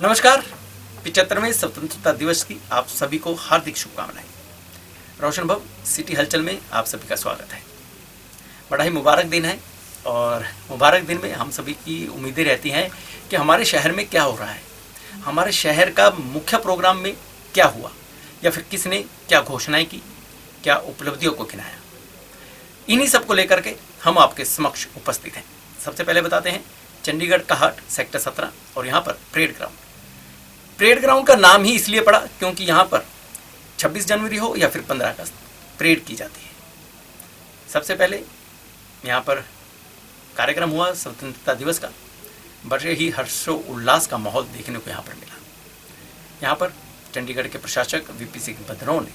नमस्कार। 75वें स्वतंत्रता दिवस की आप सभी को हार्दिक शुभकामनाएं। रोशन भव सिटी हलचल में आप सभी का स्वागत है। बड़ा ही मुबारक दिन है और मुबारक दिन में हम सभी की उम्मीदें रहती हैं कि हमारे शहर में क्या हो रहा है, हमारे शहर का मुख्य प्रोग्राम में क्या हुआ या फिर किसने क्या घोषणाएं की, क्या उपलब्धियों को गिनाया। इन्हीं सब को लेकर के हम आपके समक्ष उपस्थित हैं। सबसे पहले बताते हैं चंडीगढ़ का हाट सेक्टर 17 और यहाँ पर परेड ग्राउंड का नाम ही इसलिए पड़ा क्योंकि यहाँ पर 26 जनवरी हो या फिर 15 अगस्त परेड की जाती है। सबसे पहले यहाँ पर कार्यक्रम हुआ स्वतंत्रता दिवस का। बड़े ही हर्षोल्लास का माहौल देखने को यहाँ पर मिला। यहाँ पर चंडीगढ़ के प्रशासक वीपी सिंह बदनौर ने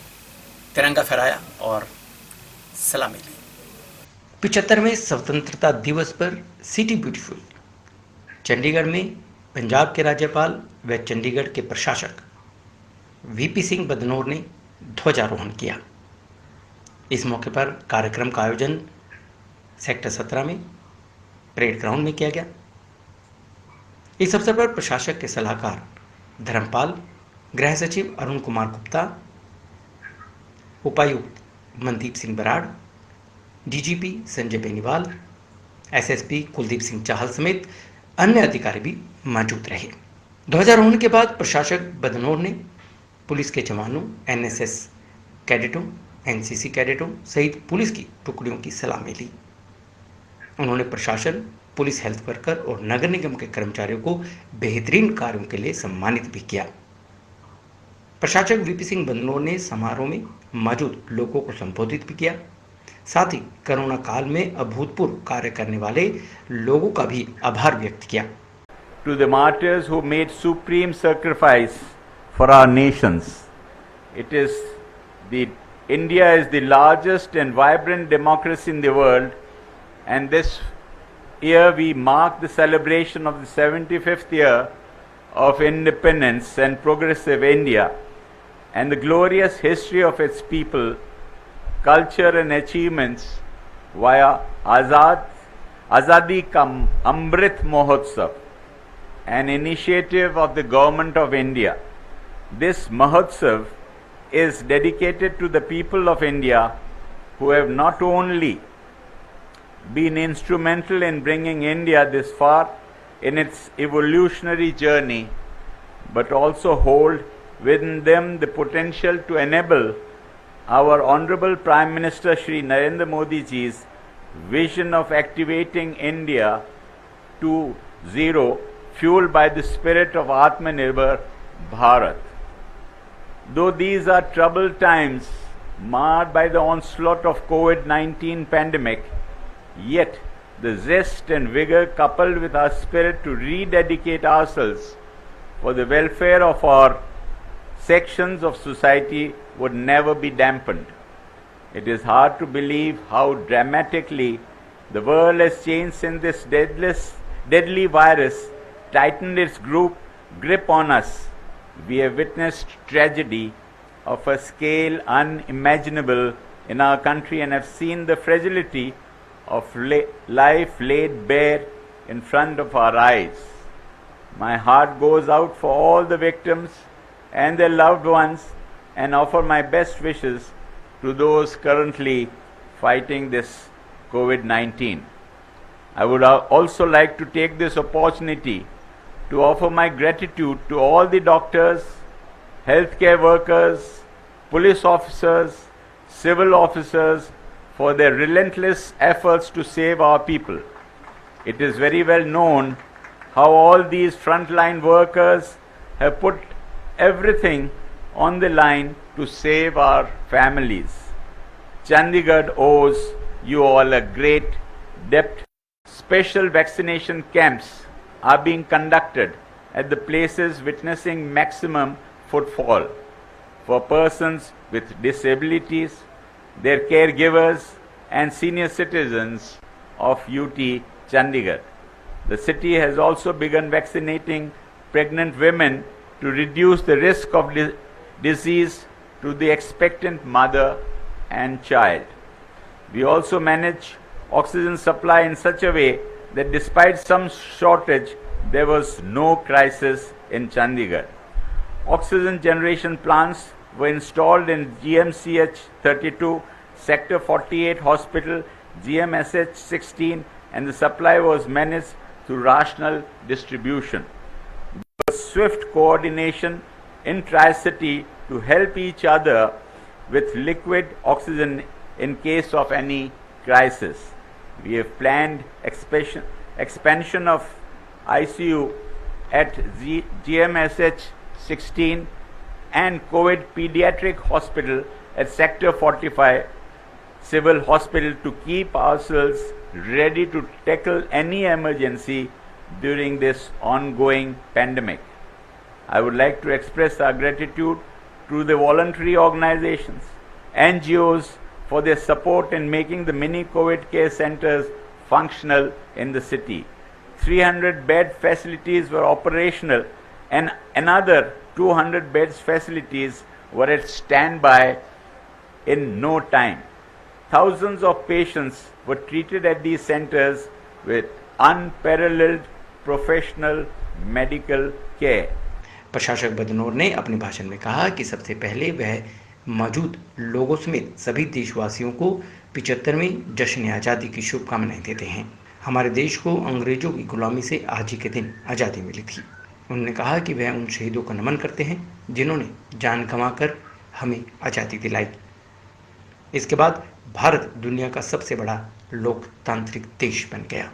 तिरंगा फहराया और सलामी ली। 75वें स्वतंत्रता दिवस पर सिटी ब्यूटीफुल चंडीगढ़ में पंजाब के राज्यपाल व चंडीगढ़ के प्रशासक वीपी सिंह बदनौर ने ध्वजारोहण किया। इस मौके पर कार्यक्रम का आयोजन सेक्टर 17 में परेड ग्राउंड में किया गया। इस अवसर पर प्रशासक के सलाहकार धर्मपाल, गृह सचिव अरुण कुमार गुप्ता, उपायुक्त मनदीप सिंह बराड़, डीजीपी संजय बेनीवाल, एसएसपी कुलदीप सिंह चाहल समेत अन्य अधिकारी भी मौजूद रहे। ध्वजारोहण के बाद प्रशासक बदनौर ने पुलिस के जवानों, एनएसएस कैडेटों, एनसीसी कैडेटों सहित पुलिस की टुकड़ियों की सलामी ली। उन्होंने प्रशासन, पुलिस हेल्थ वर्कर और नगर निगम के कर्मचारियों को बेहतरीन कार्यों के लिए सम्मानित भी किया। प्रशासक वीपी सिंह बदनौर ने समारोह में मौजूद लोगों को संबोधित भी किया। साथ ही कोरोना काल में अभूतपूर्व कार्य करने वाले लोगों का भी आभार व्यक्त किया। To the martyrs who made supreme sacrifice for our nations. India is the largest and vibrant democracy in the world, and this year we mark the celebration of the 75th year of independence and progressive India and the glorious history of its people, culture and achievements via Azadi Ka Amrit Mahotsav, an initiative of the Government of India. This Mahotsav is dedicated to the people of India who have not only been instrumental in bringing India this far in its evolutionary journey, but also hold within them the potential to enable our Honorable Prime Minister Shri Narendra Modi ji's vision of activating India to zero, fueled by the spirit of Atmanirbhar Bharat. Though these are troubled times marred by the onslaught of COVID-19 pandemic, yet the zest and vigor coupled with our spirit to rededicate ourselves for the welfare of our sections of society would never be dampened. It is hard to believe how dramatically the world has changed since this deadly virus tightened its grip on us. We have witnessed tragedy of a scale unimaginable in our country and have seen the fragility of life laid bare in front of our eyes. My heart goes out for all the victims and their loved ones and offer my best wishes to those currently fighting this COVID-19. I would also like to take this opportunity to offer my gratitude to all the doctors, healthcare workers, police officers, civil officers for their relentless efforts to save our people. It is very well known how all these frontline workers have put everything on the line to save our families. Chandigarh owes you all a great debt. Special vaccination camps are being conducted at the places witnessing maximum footfall for persons with disabilities, their caregivers and senior citizens of UT Chandigarh. The city has also begun vaccinating pregnant women to reduce the risk of disease to the expectant mother and child. We also manage oxygen supply in such a way that despite some shortage, there was no crisis in Chandigarh. Oxygen generation plants were installed in GMCH 32, Sector 48 Hospital, GMSH 16, and the supply was managed through rational distribution. There was swift coordination in Tri-City to help each other with liquid oxygen in case of any crisis. We have planned expansion of ICU at GMSH 16 and COVID Pediatric Hospital at Sector 45 Civil Hospital to keep ourselves ready to tackle any emergency during this ongoing pandemic. I would like to express our gratitude to the voluntary organizations, NGOs, for their support in making the mini COVID care centers functional in the city. 300 bed facilities were operational and another 200 beds facilities were at standby in no time. Thousands of patients were treated at these centers with unparalleled professional medical care. प्रशासक बदनोर ने अपने भाषण में कहा कि सबसे पहले वह मौजूद लोगों समेत सभी देशवासियों को 75वें जश्न आज़ादी की शुभकामनाएं देते हैं। हमारे देश को अंग्रेजों की गुलामी से आज ही के दिन आज़ादी मिली थी। उन्होंने कहा कि वह उन शहीदों को नमन करते हैं जिन्होंने जान गंवाकर हमें आज़ादी दिलाई। इसके बाद भारत दुनिया का सबसे बड़ा लोकतांत्रिक देश बन गया।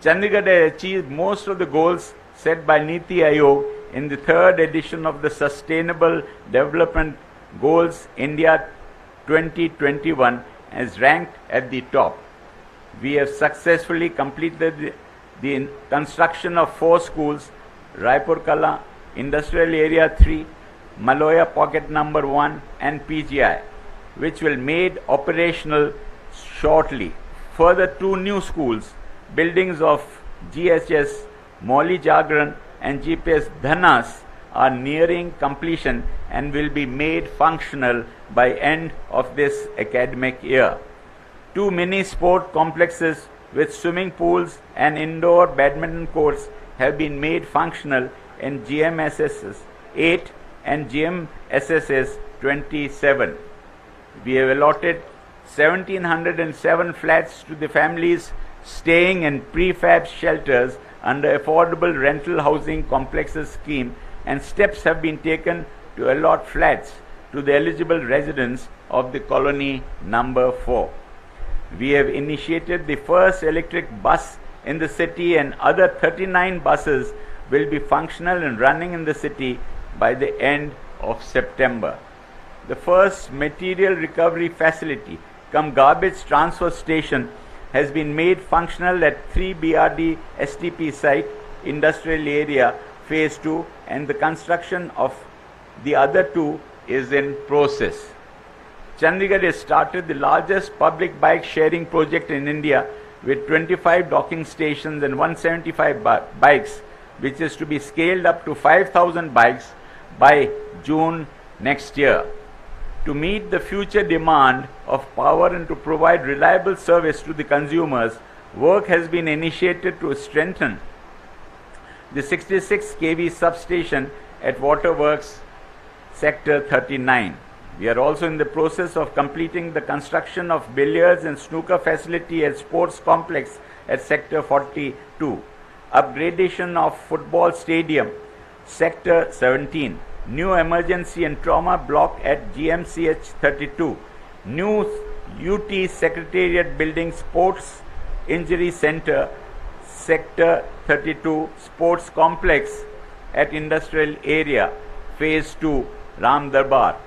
Chandigarh has achieved most of the goals set by Niti Aayog in the third edition of the Sustainable Development Goals India 2021 as ranked at the top. We have successfully completed the construction of 4 schools, Raipur Kala, Industrial Area 3, Maloya Pocket Number 1 and PGI, which will made operational shortly. Further 2 new schools, buildings of GHS, Molly Jagran and GPS Dhanas are nearing completion and will be made functional by end of this academic year. 2 mini sport complexes with swimming pools and indoor badminton courts have been made functional in GMSS 8 and GMSS 27. We have allotted 1707 flats to the families staying in prefab shelters under affordable rental housing complexes scheme, and steps have been taken to allot flats to the eligible residents of the colony number 4. We have initiated the first electric bus in the city, and other 39 buses will be functional and running in the city by the end of September. The first material recovery facility cum garbage transfer station has been made functional at 3 BRD STP site, industrial area, phase 2, and the construction of the other 2 is in process. Chandigarh has started the largest public bike sharing project in India with 25 docking stations and 175 bikes, which is to be scaled up to 5,000 bikes by June next year. To meet the future demand of power and to provide reliable service to the consumers, work has been initiated to strengthen the 66 kV substation at Waterworks Sector 39. We are also in the process of completing the construction of billiards and snooker facility at Sports Complex at Sector 42, upgradation of football stadium, Sector 17, new emergency and trauma block at GMCH 32, new UT Secretariat Building Sports Injury Center, Sector 32, Sports Complex at Industrial Area, Phase 2, Ram Darbar.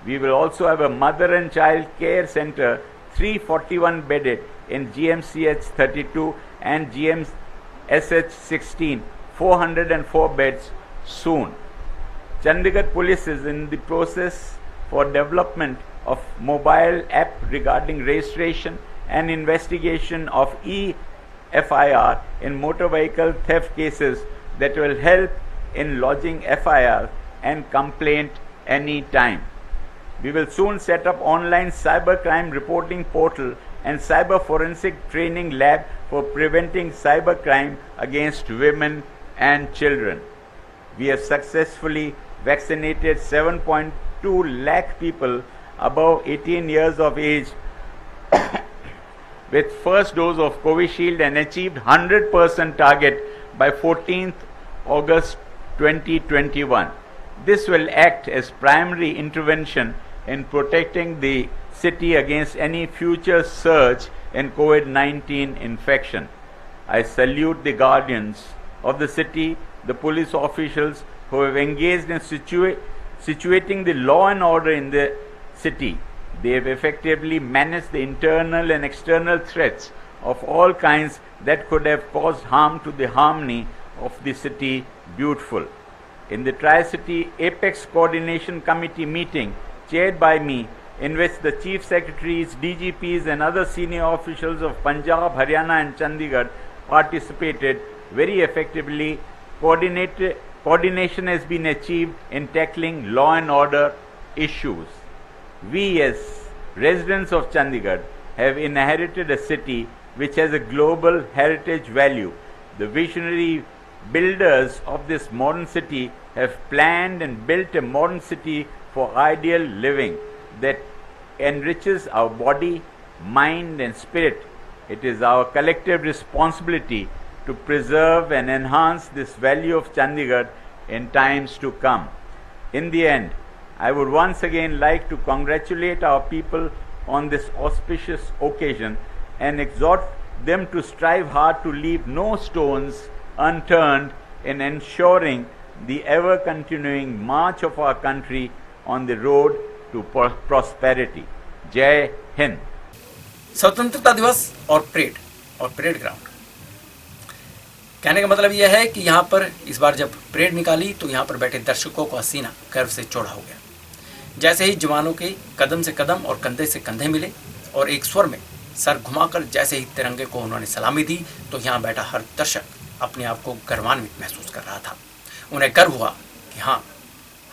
We will also have a mother and child care center, 341 bedded in GMCH 32 and GMSH 16, 404 beds soon. Chandigarh Police is in the process for development of mobile app regarding registration and investigation of e-FIR in motor vehicle theft cases that will help in lodging FIR and complaint any time. We will soon set up online cybercrime reporting portal and cyber forensic training lab for preventing cyber crime against women and children. We have successfully vaccinated 7.2 lakh people above 18 years of age with first dose of Covishield and achieved 100% target by 14th August 2021. This will act as primary intervention in protecting the city against any future surge in COVID-19 infection. I salute the guardians of the city, the police officials who have engaged in situating the law and order in the city. They have effectively managed the internal and external threats of all kinds that could have caused harm to the harmony of the city beautiful. In the Tri-City Apex Coordination Committee meeting chaired by me, in which the Chief Secretaries, DGPs and other senior officials of Punjab, Haryana and Chandigarh participated very effectively, coordination has been achieved in tackling law and order issues. We as residents of Chandigarh have inherited a city which has a global heritage value. The visionary builders of this modern city have planned and built a modern city for ideal living that enriches our body, mind and spirit. It is our collective responsibility to preserve and enhance this value of Chandigarh in times to come. In the end, I would once again like to congratulate our people on this auspicious occasion and exhort them to strive hard to leave no stones unturned in ensuring the ever continuing march of our country on the road to prosperity. जय हिंद। स्वतंत्रता दिवस और parade ground, कहने का मतलब यह है कि यहाँ पर इस बार जब परेड निकाली तो यहाँ पर बैठे दर्शकों का सीना गर्व से चौड़ा हो गया। जैसे ही जवानों के कदम से कदम और कंधे से कंधे मिले और एक स्वर में सर घुमाकर जैसे ही तिरंगे को उन्होंने सलामी दी तो यहाँ बैठा हर दर्शक अपने आप को गर्वान्वित महसूस कर रहा था। उन्हें गर्व हुआ कि हाँ,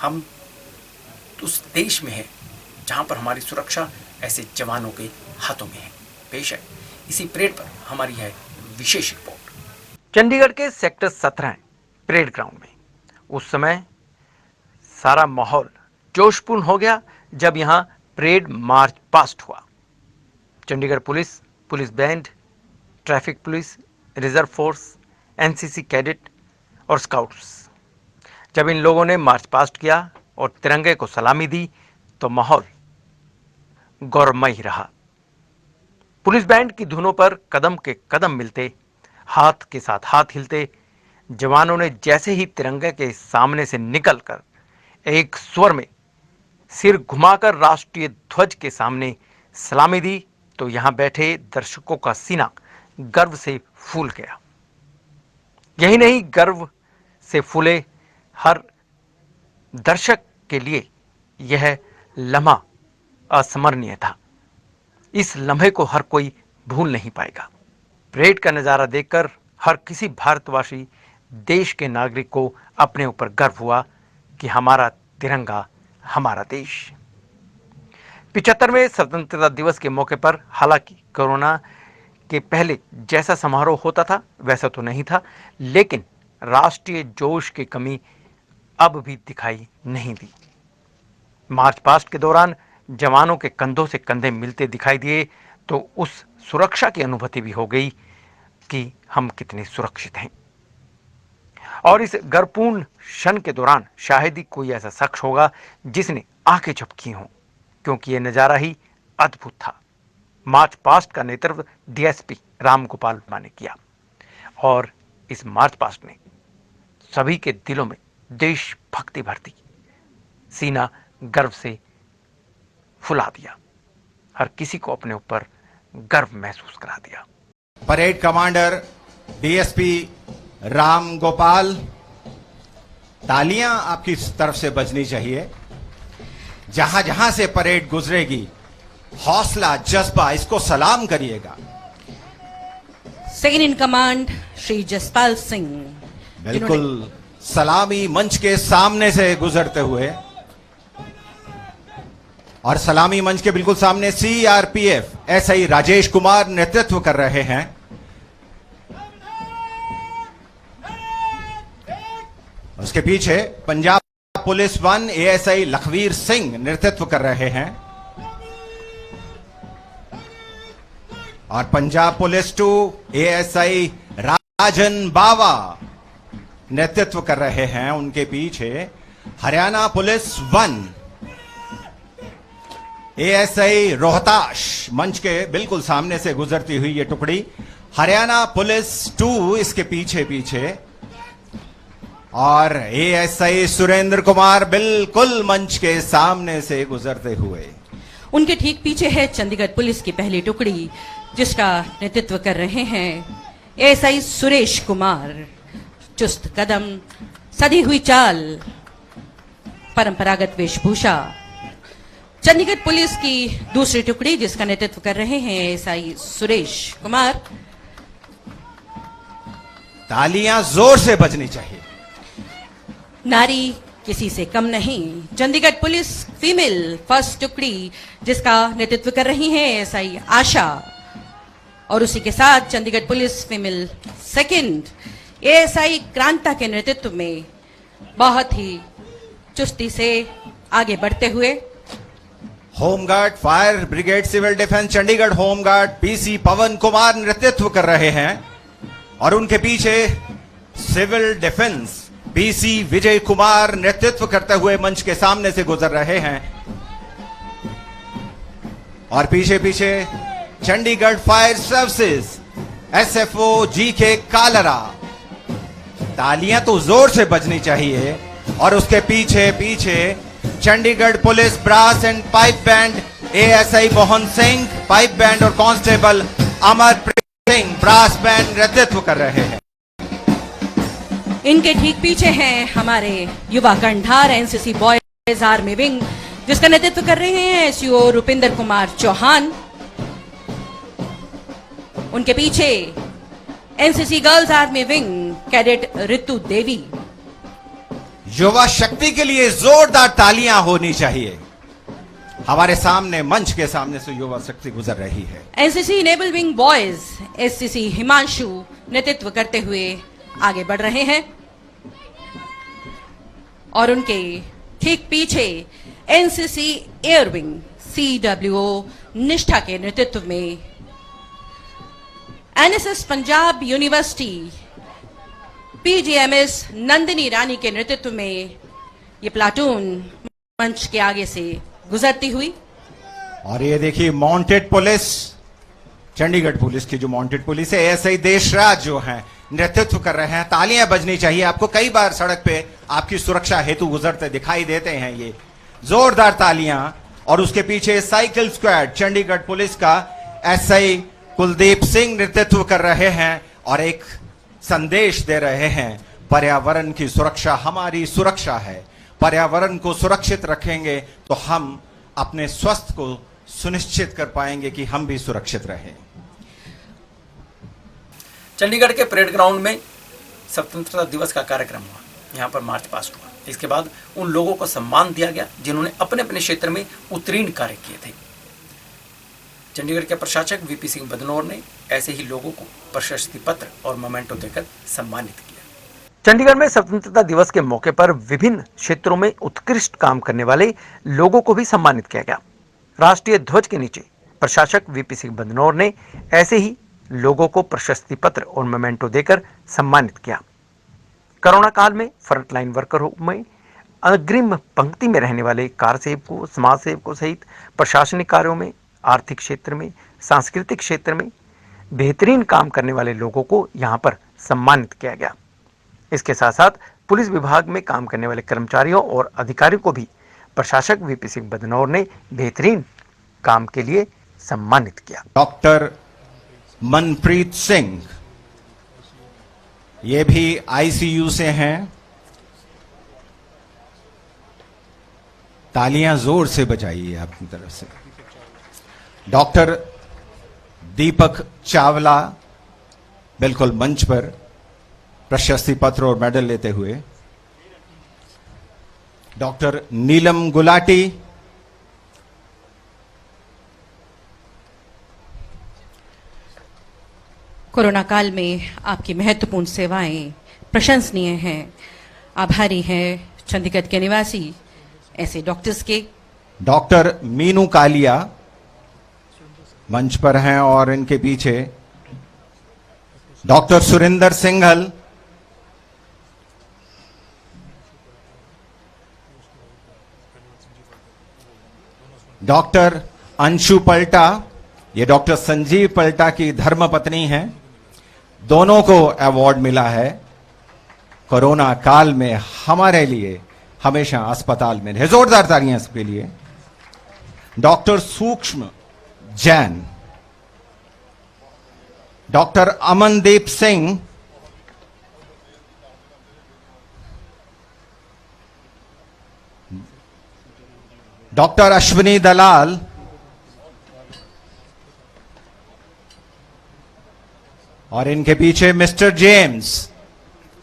हम उस देश में हैं जहाँ पर हमारी सुरक्षा ऐसे जवानों के हाथों में है। पेश है इसी परेड पर हमारी है विशेष रिपोर्ट। चंडीगढ़ के सेक्टर 17 परेड ग्राउंड में उस समय सारा माहौल जोशपूर्ण हो गया जब यहाँ परेड मार्च पास्ट हुआ। Chandigarh police band, traffic police, reserve force, NCC cadet और स्काउट्स, जब इन लोगों ने मार्च पास्ट किया और तिरंगे को सलामी दी तो माहौल गौरवमयी रहा। पुलिस बैंड की धुनों पर कदम के कदम मिलते, हाथ के साथ हाथ हिलते, जवानों ने जैसे ही तिरंगे के सामने से निकलकर एक स्वर में सिर घुमाकर राष्ट्रीय ध्वज के सामने सलामी दी तो यहां बैठे दर्शकों का सीना गर्व से फूल गया। यही नहीं, गर्व से फूले हर दर्शक के लिए यह लम्हा अस्मरणीय था। इस लम्हे को हर कोई भूल नहीं पाएगा। परेड का नजारा देखकर हर किसी भारतवासी, देश के नागरिक को अपने ऊपर गर्व हुआ कि हमारा तिरंगा, हमारा देश। 75वें स्वतंत्रता दिवस के मौके पर हालांकि कोरोना के पहले जैसा समारोह होता था वैसा तो नहीं था, लेकिन राष्ट्रीय जोश की कमी अब भी दिखाई नहीं दी। मार्च पास्ट के दौरान जवानों के कंधों से कंधे मिलते दिखाई दिए तो उस सुरक्षा की अनुभूति भी हो गई कि हम कितने सुरक्षित हैं। और इस गर्वपूर्ण क्षण के दौरान शायद ही कोई ऐसा शख्स होगा जिसने आंखें झपकी हों, क्योंकि यह नजारा ही अद्भुत था। मार्च पास्ट का नेतृत्व डीएसपी राम गोपाल वर्मा ने किया और इस मार्च पास्ट ने सभी के दिलों में देशभक्ति भर दी, सीना गर्व से फुला दिया, हर किसी को अपने ऊपर गर्व महसूस करा दिया। Parade commander DSP Ram Gopal, तालियां आपकी तरफ से बजनी चाहिए। जहां जहां से परेड गुजरेगी, हौसला, जज्बा, इसको सलाम करिएगा। Second in command Shri Jaspal Singh, बिल्कुल सलामी मंच के सामने से गुजरते हुए और सलामी मंच के बिल्कुल सामने सीआरपीएफ एसआई राजेश कुमार नेतृत्व कर रहे हैं। उसके पीछे पंजाब पुलिस 1 एएसआई लखवीर सिंह नेतृत्व कर रहे हैं और पंजाब पुलिस 2 एएसआई राजन बावा नेतृत्व कर रहे हैं। उनके पीछे हरियाणा पुलिस 1 एएसआई रोहताश मंच के बिल्कुल सामने से गुजरती हुई ये टुकड़ी, हरियाणा पुलिस 2 इसके पीछे पीछे और एएसआई सुरेंद्र कुमार बिल्कुल मंच के सामने से गुजरते हुए। उनके ठीक पीछे है चंडीगढ़ पुलिस की पहली टुकड़ी जिसका नेतृत्व कर रहे हैं एएसआई सुरेश कुमार। चुस्त कदम, सधी हुई चाल, परंपरागत वेशभूषा। चंडीगढ़ पुलिस की दूसरी टुकड़ी जिसका नेतृत्व कर रहे हैं एएसआई सुरेश कुमार। तालियां जोर से बजनी चाहिए। नारी किसी से कम नहीं। चंडीगढ़ पुलिस फीमेल फर्स्ट टुकड़ी जिसका नेतृत्व कर रही हैं एएसआई आशा और उसी के साथ Chandigarh police female second ASI Kranta के नेतृत्व में बहुत ही चुस्ती से आगे बढ़ते हुए। Home guard fire brigade civil defence Chandigarh home guard PC Pawan Kumar नेतृत्व कर रहे हैं और उनके पीछे civil defence PC Vijay Kumar नेतृत्व करते हुए मंच के सामने से गुजर रहे हैं और पीछे पीछे Chandigarh fire services SFO GK Kalra. तालियां तो जोर से बजनी चाहिए और उसके पीछे पीछे Chandigarh police brass and pipe band ASI Mohan Singh pipe band और constable Amarpreet Singh brass band नेतृत्व कर रहे हैं। इनके ठीक पीछे हैं हमारे युवा कंधार एनसीसी बॉयज आर्मी विंग जिसका नेतृत्व कर रहे हैं एसयूओ रुपिंदर कुमार चौहान। उनके पीछे NCC girls army wing cadet Ritu Devi. युवा शक्ति के लिए जोरदार तालियां होनी चाहिए। हमारे सामने मंच के सामने से युवा शक्ति गुजर रही है। NCC naval wing boys SCC Himanshu नेतृत्व करते हुए आगे बढ़ रहे हैं और उनके ठीक पीछे एनसीसी एयर विंग सीडब्ल्यूओ निष्ठा के नेतृत्व में एनएसएस पंजाब यूनिवर्सिटी पीजीएमएस नंदिनी रानी के नेतृत्व में ये प्लाटून मंच के आगे से गुजरती हुई। और ये देखिए माउंटेड पुलिस चंडीगढ़ पुलिस की जो माउंटेड पुलिस है एएसआई देशराज जो है नेतृत्व कर रहे हैं। तालियां बजनी चाहिए। आपको कई बार सड़क पे आपकी सुरक्षा हेतु गुजरते दिखाई देते हैं ये जोरदार तालियां। और उसके पीछे साइकिल स्क्वाड चंडीगढ़ पुलिस का एसआई कुलदीप सिंह नेतृत्व कर रहे हैं और एक संदेश दे रहे हैं पर्यावरण की सुरक्षा हमारी सुरक्षा है। पर्यावरण को सुरक्षित रखेंगे तो हम अपने स्वास्थ्य को सुनिश्चित कर पाएंगे कि हम भी सुरक्षित रहें। चंडीगढ़ के परेड ग्राउंड में स्वतंत्रता दिवस का कार्यक्रम हुआ। यहाँ पर मार्च पास्ट हुआ। इसके बाद उन लोगों को सम्मान दिया गया जिन्होंने अपने अपने क्षेत्र में उत्तीर्ण कार्य किए थे। चंडीगढ़ के प्रशासक वीपी सिंह बदनौर ने ऐसे ही लोगों को प्रशस्ति पत्र और मोमेंटो देकर सम्मानित किया। चंडीगढ़ में स्वतंत्रता दिवस के मौके पर विभिन्न क्षेत्रों में उत्कृष्ट काम करने वाले लोगों को भी सम्मानित किया गया। राष्ट्रीय ध्वज के नीचे प्रशासक वीपी सिंह बदनौर ने ऐसे ही लोगों को प्रशस्ति पत्र और मोमेंटो देकर सम्मानित किया। कोरोना काल में फ्रंटलाइन वर्करों में अग्रिम पंक्ति में रहने वाले कार्यसेवकों, समाज सेवकों सहित प्रशासनिक कार्यों में, आर्थिक क्षेत्र में, सांस्कृतिक क्षेत्र में बेहतरीन काम करने वाले लोगों को यहाँ पर सम्मानित किया गया। इसके साथ साथ पुलिस विभाग में काम करने वाले कर्मचारियों और अधिकारियों को भी प्रशासक वीपी सिंह बदनौर ने बेहतरीन काम के लिए सम्मानित किया। डॉक्टर मनप्रीत सिंह ये भी आईसीयू से हैं। तालियां जोर से बजाइए अपनी तरफ से। डॉक्टर दीपक चावला बिल्कुल मंच पर प्रशस्ति पत्र और मेडल लेते हुए। डॉक्टर नीलम गुलाटी कोरोना काल में आपकी महत्वपूर्ण सेवाएं प्रशंसनीय हैं। आभारी हैं चंडीगढ़ के निवासी ऐसे डॉक्टर्स के। डॉक्टर मीनू कालिया मंच पर हैं और इनके पीछे डॉक्टर सुरेंद्र सिंघल, डॉक्टर अंशु पलटा, ये डॉक्टर संजीव पलटा की धर्मपत्नी हैं। दोनों को अवार्ड मिला है। कोरोना काल में हमारे लिए हमेशा अस्पताल में रहे। जोरदार तालियां इसके लिए। डॉक्टर सूक्ष्म जैन, डॉक्टर अमनदीप सिंह, डॉक्टर अश्विनी दलाल, और इनके पीछे मिस्टर जेम्स।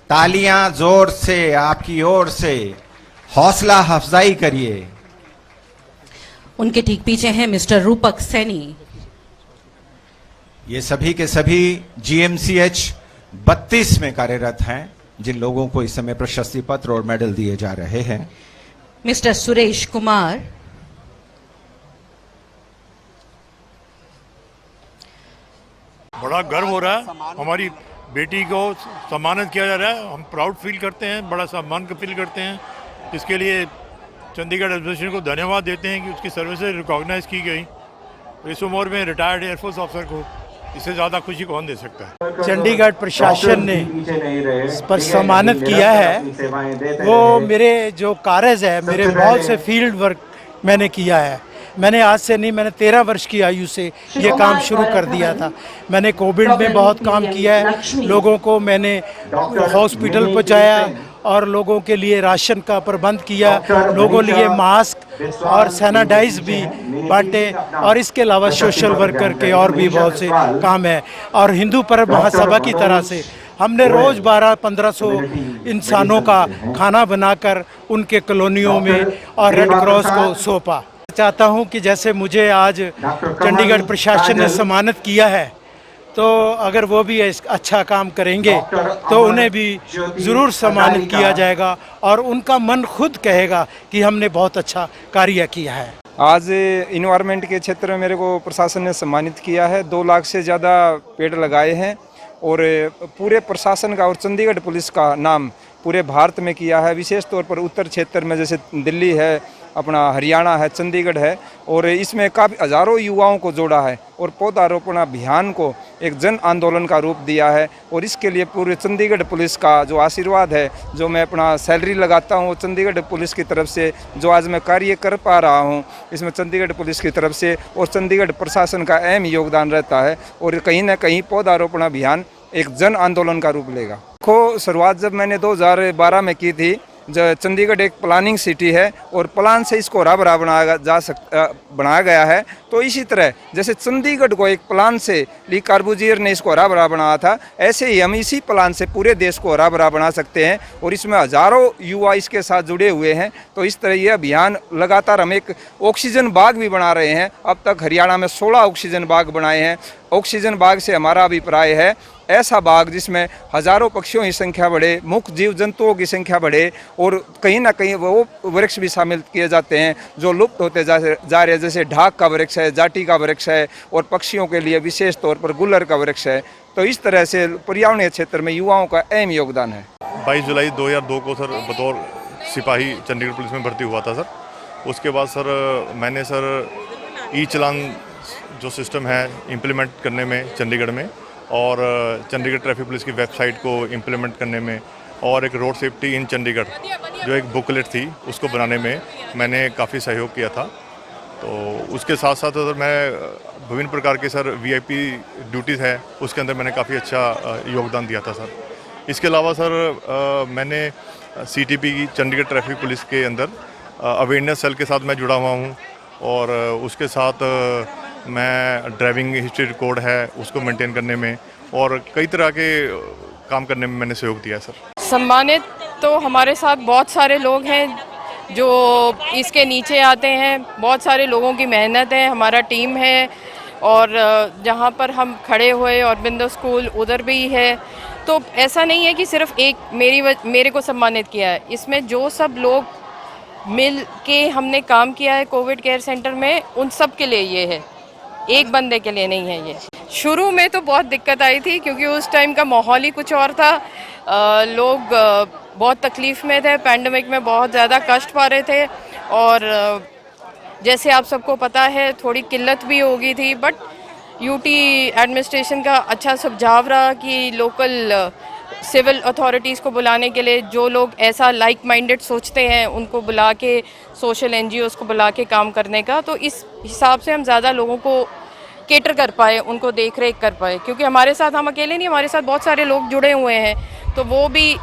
तालियां जोर से आपकी ओर से हौसला अफजाई करिए। उनके ठीक पीछे हैं मिस्टर रूपक सैनी। ये सभी के सभी जीएमसीएच 32 में कार्यरत हैं, जिन लोगों को इस समय प्रशस्ति पत्र और मेडल दिए जा रहे हैं। मिस्टर सुरेश कुमार, बड़ा गर्व हो रहा है। हमारी बेटी को सम्मानित किया जा रहा है। हम प्राउड फील करते हैं, बड़ा सम्मान फील करते हैं। इसके लिए चंडीगढ़ एडमिनिस्ट्रेशन को धन्यवाद देते हैं कि उसकी सर्विसेज रिकॉग्नाइज की गई। इस उम्र में रिटायर्ड एयरफोर्स ऑफिसर को इससे ज़्यादा खुशी कौन दे सकता है। चंडीगढ़ प्रशासन ने इस पर सम्मानित किया है। वो मेरे जो कार्यज है, मेरे बहुत से फील्ड वर्क मैंने किया है। मैंने आज से नहीं, मैंने 13 वर्ष की आयु से ये काम शुरू कर दिया था। मैंने कोविड में बहुत काम किया है। लोगों को मैंने हॉस्पिटल पहुंचाया और लोगों के लिए राशन का प्रबंध किया, लोगों के लिए मास्क और सैनिटाइज भी बांटे, और इसके अलावा सोशल वर्कर के और भी बहुत से काम है। और हिंदू परम महासभा की तरह से हमने रोज़ 1200-1500 इंसानों का खाना बनाकर उनके कॉलोनियों में और रेड क्रॉस को सौंपा। चाहता हूं कि जैसे मुझे आज चंडीगढ़ प्रशासन ने सम्मानित किया है, तो अगर वो भी अच्छा काम करेंगे तो उन्हें भी ज़रूर सम्मानित किया जाएगा और उनका मन खुद कहेगा कि हमने बहुत अच्छा कार्य किया है। आज इन्वायरमेंट के क्षेत्र में मेरे को प्रशासन ने सम्मानित किया है। 2 लाख से ज़्यादा पेड़ लगाए हैं और पूरे प्रशासन का और चंडीगढ़ पुलिस का नाम पूरे भारत में किया है। विशेष तौर पर उत्तर क्षेत्र में जैसे दिल्ली है, अपना हरियाणा है, चंडीगढ़ है, और इसमें काफ़ी हज़ारों युवाओं को जोड़ा है और पौधारोपण अभियान को एक जन आंदोलन का रूप दिया है। और इसके लिए पूरे चंडीगढ़ पुलिस का जो आशीर्वाद है, जो मैं अपना सैलरी लगाता हूँ, चंडीगढ़ पुलिस की तरफ से जो आज मैं कार्य कर पा रहा हूँ, इसमें चंडीगढ़ पुलिस की तरफ से और चंडीगढ़ प्रशासन का अहम योगदान रहता है। और कहीं ना कहीं पौधारोपण अभियान एक जन आंदोलन का रूप लेगा। देखो, शुरुआत जब मैंने 2012 में की थी, जो चंडीगढ़ एक प्लानिंग सिटी है और प्लान से इसको हरा भरा बनाया गया है। तो इसी तरह जैसे चंडीगढ़ को एक प्लान से ली कार्बूजियर ने इसको हरा भरा बनाया था, ऐसे ही हम इसी प्लान से पूरे देश को हरा भरा बना सकते हैं। और इसमें हज़ारों युवा इसके साथ जुड़े हुए हैं। तो इस तरह ये अभियान लगातार हम एक ऑक्सीजन बाग भी बना रहे हैं। अब तक हरियाणा में 16 ऑक्सीजन बाग बनाए हैं। ऑक्सीजन बाग से हमारा अभिप्राय है ऐसा बाग जिसमें हज़ारों पक्षियों की संख्या बढ़े, मुख्य जीव जंतुओं की संख्या बढ़े, और कहीं ना कहीं वो वृक्ष भी शामिल किए जाते हैं जो लुप्त होते जा रहे हैं, जैसे ढाक का वृक्ष है, जाटी का वृक्ष है, और पक्षियों के लिए विशेष तौर पर गुल्लर का वृक्ष है। तो इस तरह से पर्यावरणीय क्षेत्र में युवाओं का अहम योगदान है। 22 जुलाई 2002 को सर बतौर सिपाही चंडीगढ़ पुलिस में भर्ती हुआ था सर। उसके बाद सर मैंने सर ई चलान जो सिस्टम है इम्प्लीमेंट करने में चंडीगढ़ में, और चंडीगढ़ ट्रैफिक पुलिस की वेबसाइट को इम्प्लीमेंट करने में, और एक रोड सेफ्टी इन चंडीगढ़ जो एक बुकलेट थी उसको बनाने में मैंने काफ़ी सहयोग किया था। तो उसके साथ साथ सर मैं विभिन्न प्रकार के सर वीआईपी ड्यूटीज़ है उसके अंदर मैंने काफ़ी अच्छा योगदान दिया था सर। इसके अलावा सर मैंने सीटीपी की चंडीगढ़ ट्रैफिक पुलिस के अंदर अवेयरनेस सेल के साथ मैं जुड़ा हुआ हूँ, और उसके साथ मैं ड्राइविंग हिस्ट्री रिकॉर्ड है उसको मेंटेन करने में और कई तरह के काम करने में मैंने सहयोग दिया सर। सम्मानित तो हमारे साथ बहुत सारे लोग हैं जो इसके नीचे आते हैं। बहुत सारे लोगों की मेहनत है, हमारा टीम है और जहाँ पर हम खड़े हुए और बिंदु स्कूल उधर भी है। तो ऐसा नहीं है कि सिर्फ एक मेरे को सम्मानित किया है, इसमें जो सब लोग मिल के हमने काम किया है कोविड केयर सेंटर में, उन सब के लिए ये है, एक बंदे के लिए नहीं है ये। शुरू में तो बहुत दिक्कत आई थी क्योंकि उस टाइम का माहौल ही कुछ और था। लोग बहुत तकलीफ़ में थे, पैंडेमिक में बहुत ज़्यादा कष्ट पा रहे थे और जैसे आप सबको पता है थोड़ी किल्लत भी हो गई थी। बट यूटी एडमिनिस्ट्रेशन का अच्छा सुझाव रहा कि लोकल सिविल अथॉरिटीज़ को बुलाने के लिए, जो लोग ऐसा लाइक माइंडेड सोचते हैं उनको बुला के, सोशल एनजीओज़ को बुला के काम करने का। तो इस हिसाब से हम ज़्यादा लोगों को केटर कर पाए, उनको देख रेख कर पाए, क्योंकि हमारे साथ हम अकेले नहीं, हमारे साथ बहुत सारे लोग जुड़े हुए हैं। तो वो भी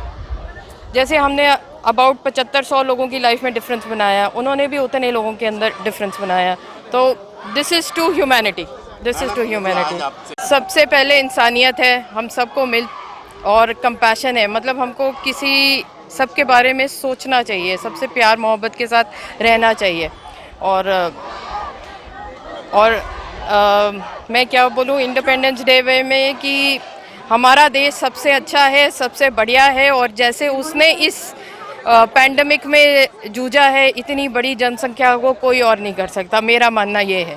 जैसे हमने अबाउट 75-100 लोगों की लाइफ में डिफरेंस बनाया, उन्होंने भी उतने लोगों के अंदर डिफरेंस बनाया। तो this is to humanity, this is to humanity. सबसे पहले इंसानियत है, हम सबको मिल और कंपैशन है, मतलब हमको किसी सबके बारे में सोचना चाहिए, सबसे प्यार मोहब्बत के साथ रहना चाहिए। और मैं क्या बोलूँ इंडिपेंडेंस डे वे में कि हमारा देश सबसे अच्छा है, सबसे बढ़िया है, और जैसे उसने इस पैंडेमिक में जूझा है, इतनी बड़ी जनसंख्या को कोई और नहीं कर सकता, मेरा मानना ये है।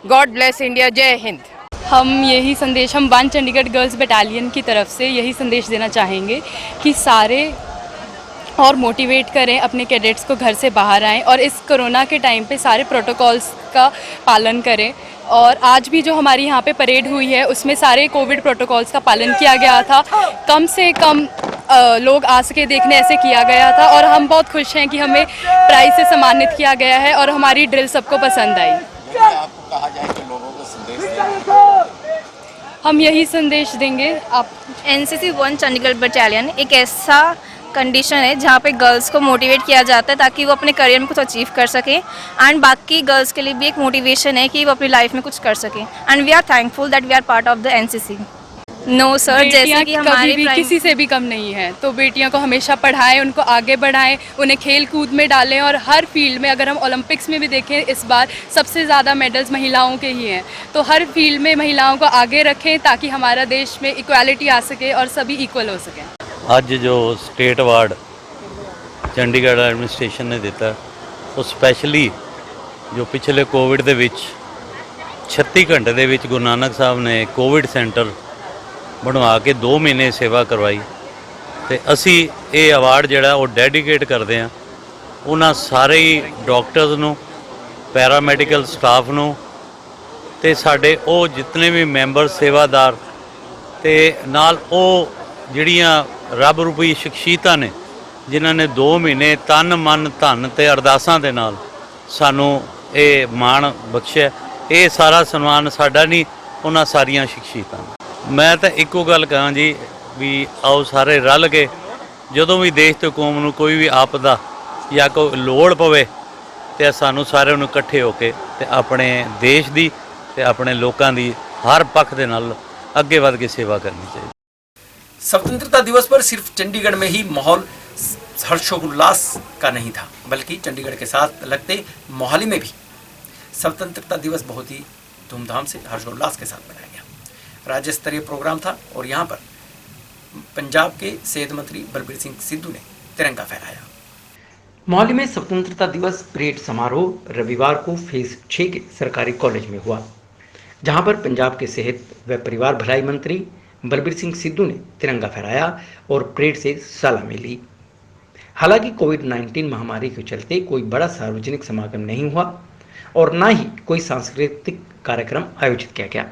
गॉड ब्लेस इंडिया, जय हिंद। हम यही संदेश, हम वन चंडीगढ़ गर्ल्स बटालियन की तरफ से यही संदेश देना चाहेंगे कि सारे और मोटिवेट करें अपने कैडेट्स को, घर से बाहर आएं और इस कोरोना के टाइम पे सारे प्रोटोकॉल्स का पालन करें। और आज भी जो हमारी यहाँ पे परेड हुई है उसमें सारे कोविड प्रोटोकॉल्स का पालन किया गया था, कम से कम लोग आ सके देखने ऐसे किया गया था। और हम बहुत खुश हैं कि हमें प्राइज़ से सम्मानित किया गया है और हमारी ड्रिल सबको पसंद आई। आपको कहा जाए कि लोगों को संदेश हम यही संदेश देंगे। आप एनसीसी 1 चंडीगढ़ बटालियन एक ऐसा कंडीशन है जहाँ पे गर्ल्स को मोटिवेट किया जाता है ताकि वो अपने करियर में कुछ अचीव कर सकें, एंड बाकी गर्ल्स के लिए भी एक मोटिवेशन है कि वो अपनी लाइफ में कुछ कर सकें। And we are thankful that we are part of the NCC. No sir, जैसे कि हमारे भी किसी से भी कम नहीं है, तो बेटियां को हमेशा पढ़ाएं, उनको आगे बढ़ाएं, उन्हें खेल कूद में डालें। और हर फील्ड में, अगर हम ओलंपिक्स में भी देखें, इस बार सबसे ज़्यादा मेडल्स महिलाओं के ही हैं, तो हर फील्ड में महिलाओं को आगे रखें ताकि हमारा देश में इक्वालिटी आ सके और सभी इक्वल हो सकें। ਅੱਜ जो स्टेट अवार्ड चंडीगढ़ एडमिनिस्ट्रेशन ने दिता वो स्पैशली जो पिछले कोविड ਦੇ ਵਿੱਚ 36 घंटे ਦੇ ਵਿੱਚ गुरु नानक साहब ने कोविड सेंटर बनवा के 2 महीने सेवा करवाई। तो असी ये अवार्ड जोड़ा वो डेडिकेट करते हैं उन्होंने सारे ही डॉक्टर्स नूं, पैरामैडिकल स्टाफ नूं ते साडे वो जितने भी मैंबर सेवादार ते नाल वो जिहड़ियां रब रूपी शख्सियतां ने जिन्हां ने 2 महीने तन मन धन ते अरदासां दे नाल सानू ये माण बख्शिया। ये सारा सन्मान साडा नहीं, उन्हां सारियां शख्सियतां। मैं तो इक्को गल कहां जी भी आओ सारे रल के जदों भी देश ते कौम नूं कोई भी आपदा या कोई लोड़ पवे ते सानू सारे नूं इकट्ठे होके ते अपने देश दी ते अपने लोकां दी हर पक्ष दे नाल अगे वध के सेवा करनी चाहिए। स्वतंत्रता दिवस पर सिर्फ चंडीगढ़ में ही माहौल हर्षोल्लास का नहीं था, बल्कि चंडीगढ़ के साथ लगते मोहाली में भी स्वतंत्रता दिवस बहुत ही धूमधाम से हर्षोल्लास के साथ मनाया गया। राज्य स्तरीय प्रोग्राम था और यहाँ पर पंजाब के सेहत मंत्री बलबीर सिंह सिद्धू ने तिरंगा फहराया। मोहाली में स्वतंत्रता दिवस परेड समारोह रविवार को फेज 6 के सरकारी कॉलेज में हुआ, जहां पर पंजाब के सेहत व परिवार भलाई मंत्री बलबीर सिंह सिद्धू ने तिरंगा फहराया और परेड से सलामी ली। हालांकि कोविड-19 महामारी के चलते कोई बड़ा सार्वजनिक समागम नहीं हुआ और न ही कोई सांस्कृतिक कार्यक्रम आयोजित किया गया।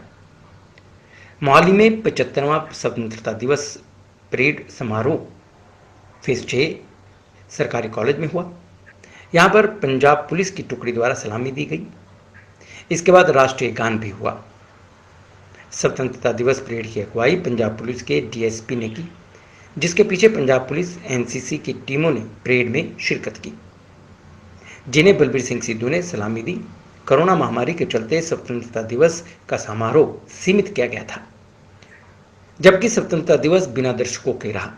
मोहाली में 75वां स्वतंत्रता दिवस परेड समारोह फेज 6 सरकारी कॉलेज में हुआ। यहाँ पर पंजाब पुलिस की टुकड़ी द्वारा सलामी दी गई। इसके बाद राष्ट्रीय गान भी हुआ। स्वतंत्रता दिवस परेड की अगुवाई पंजाब पुलिस के डीएसपी ने की, जिसके पीछे पंजाब पुलिस एनसीसी की टीमों ने परेड में शिरकत की, जिन्हें बलबीर सिंह सिद्धू ने सलामी दी। कोरोना महामारी के चलते स्वतंत्रता दिवस का समारोह सीमित किया गया था, जबकि स्वतंत्रता दिवस बिना दर्शकों के रहा।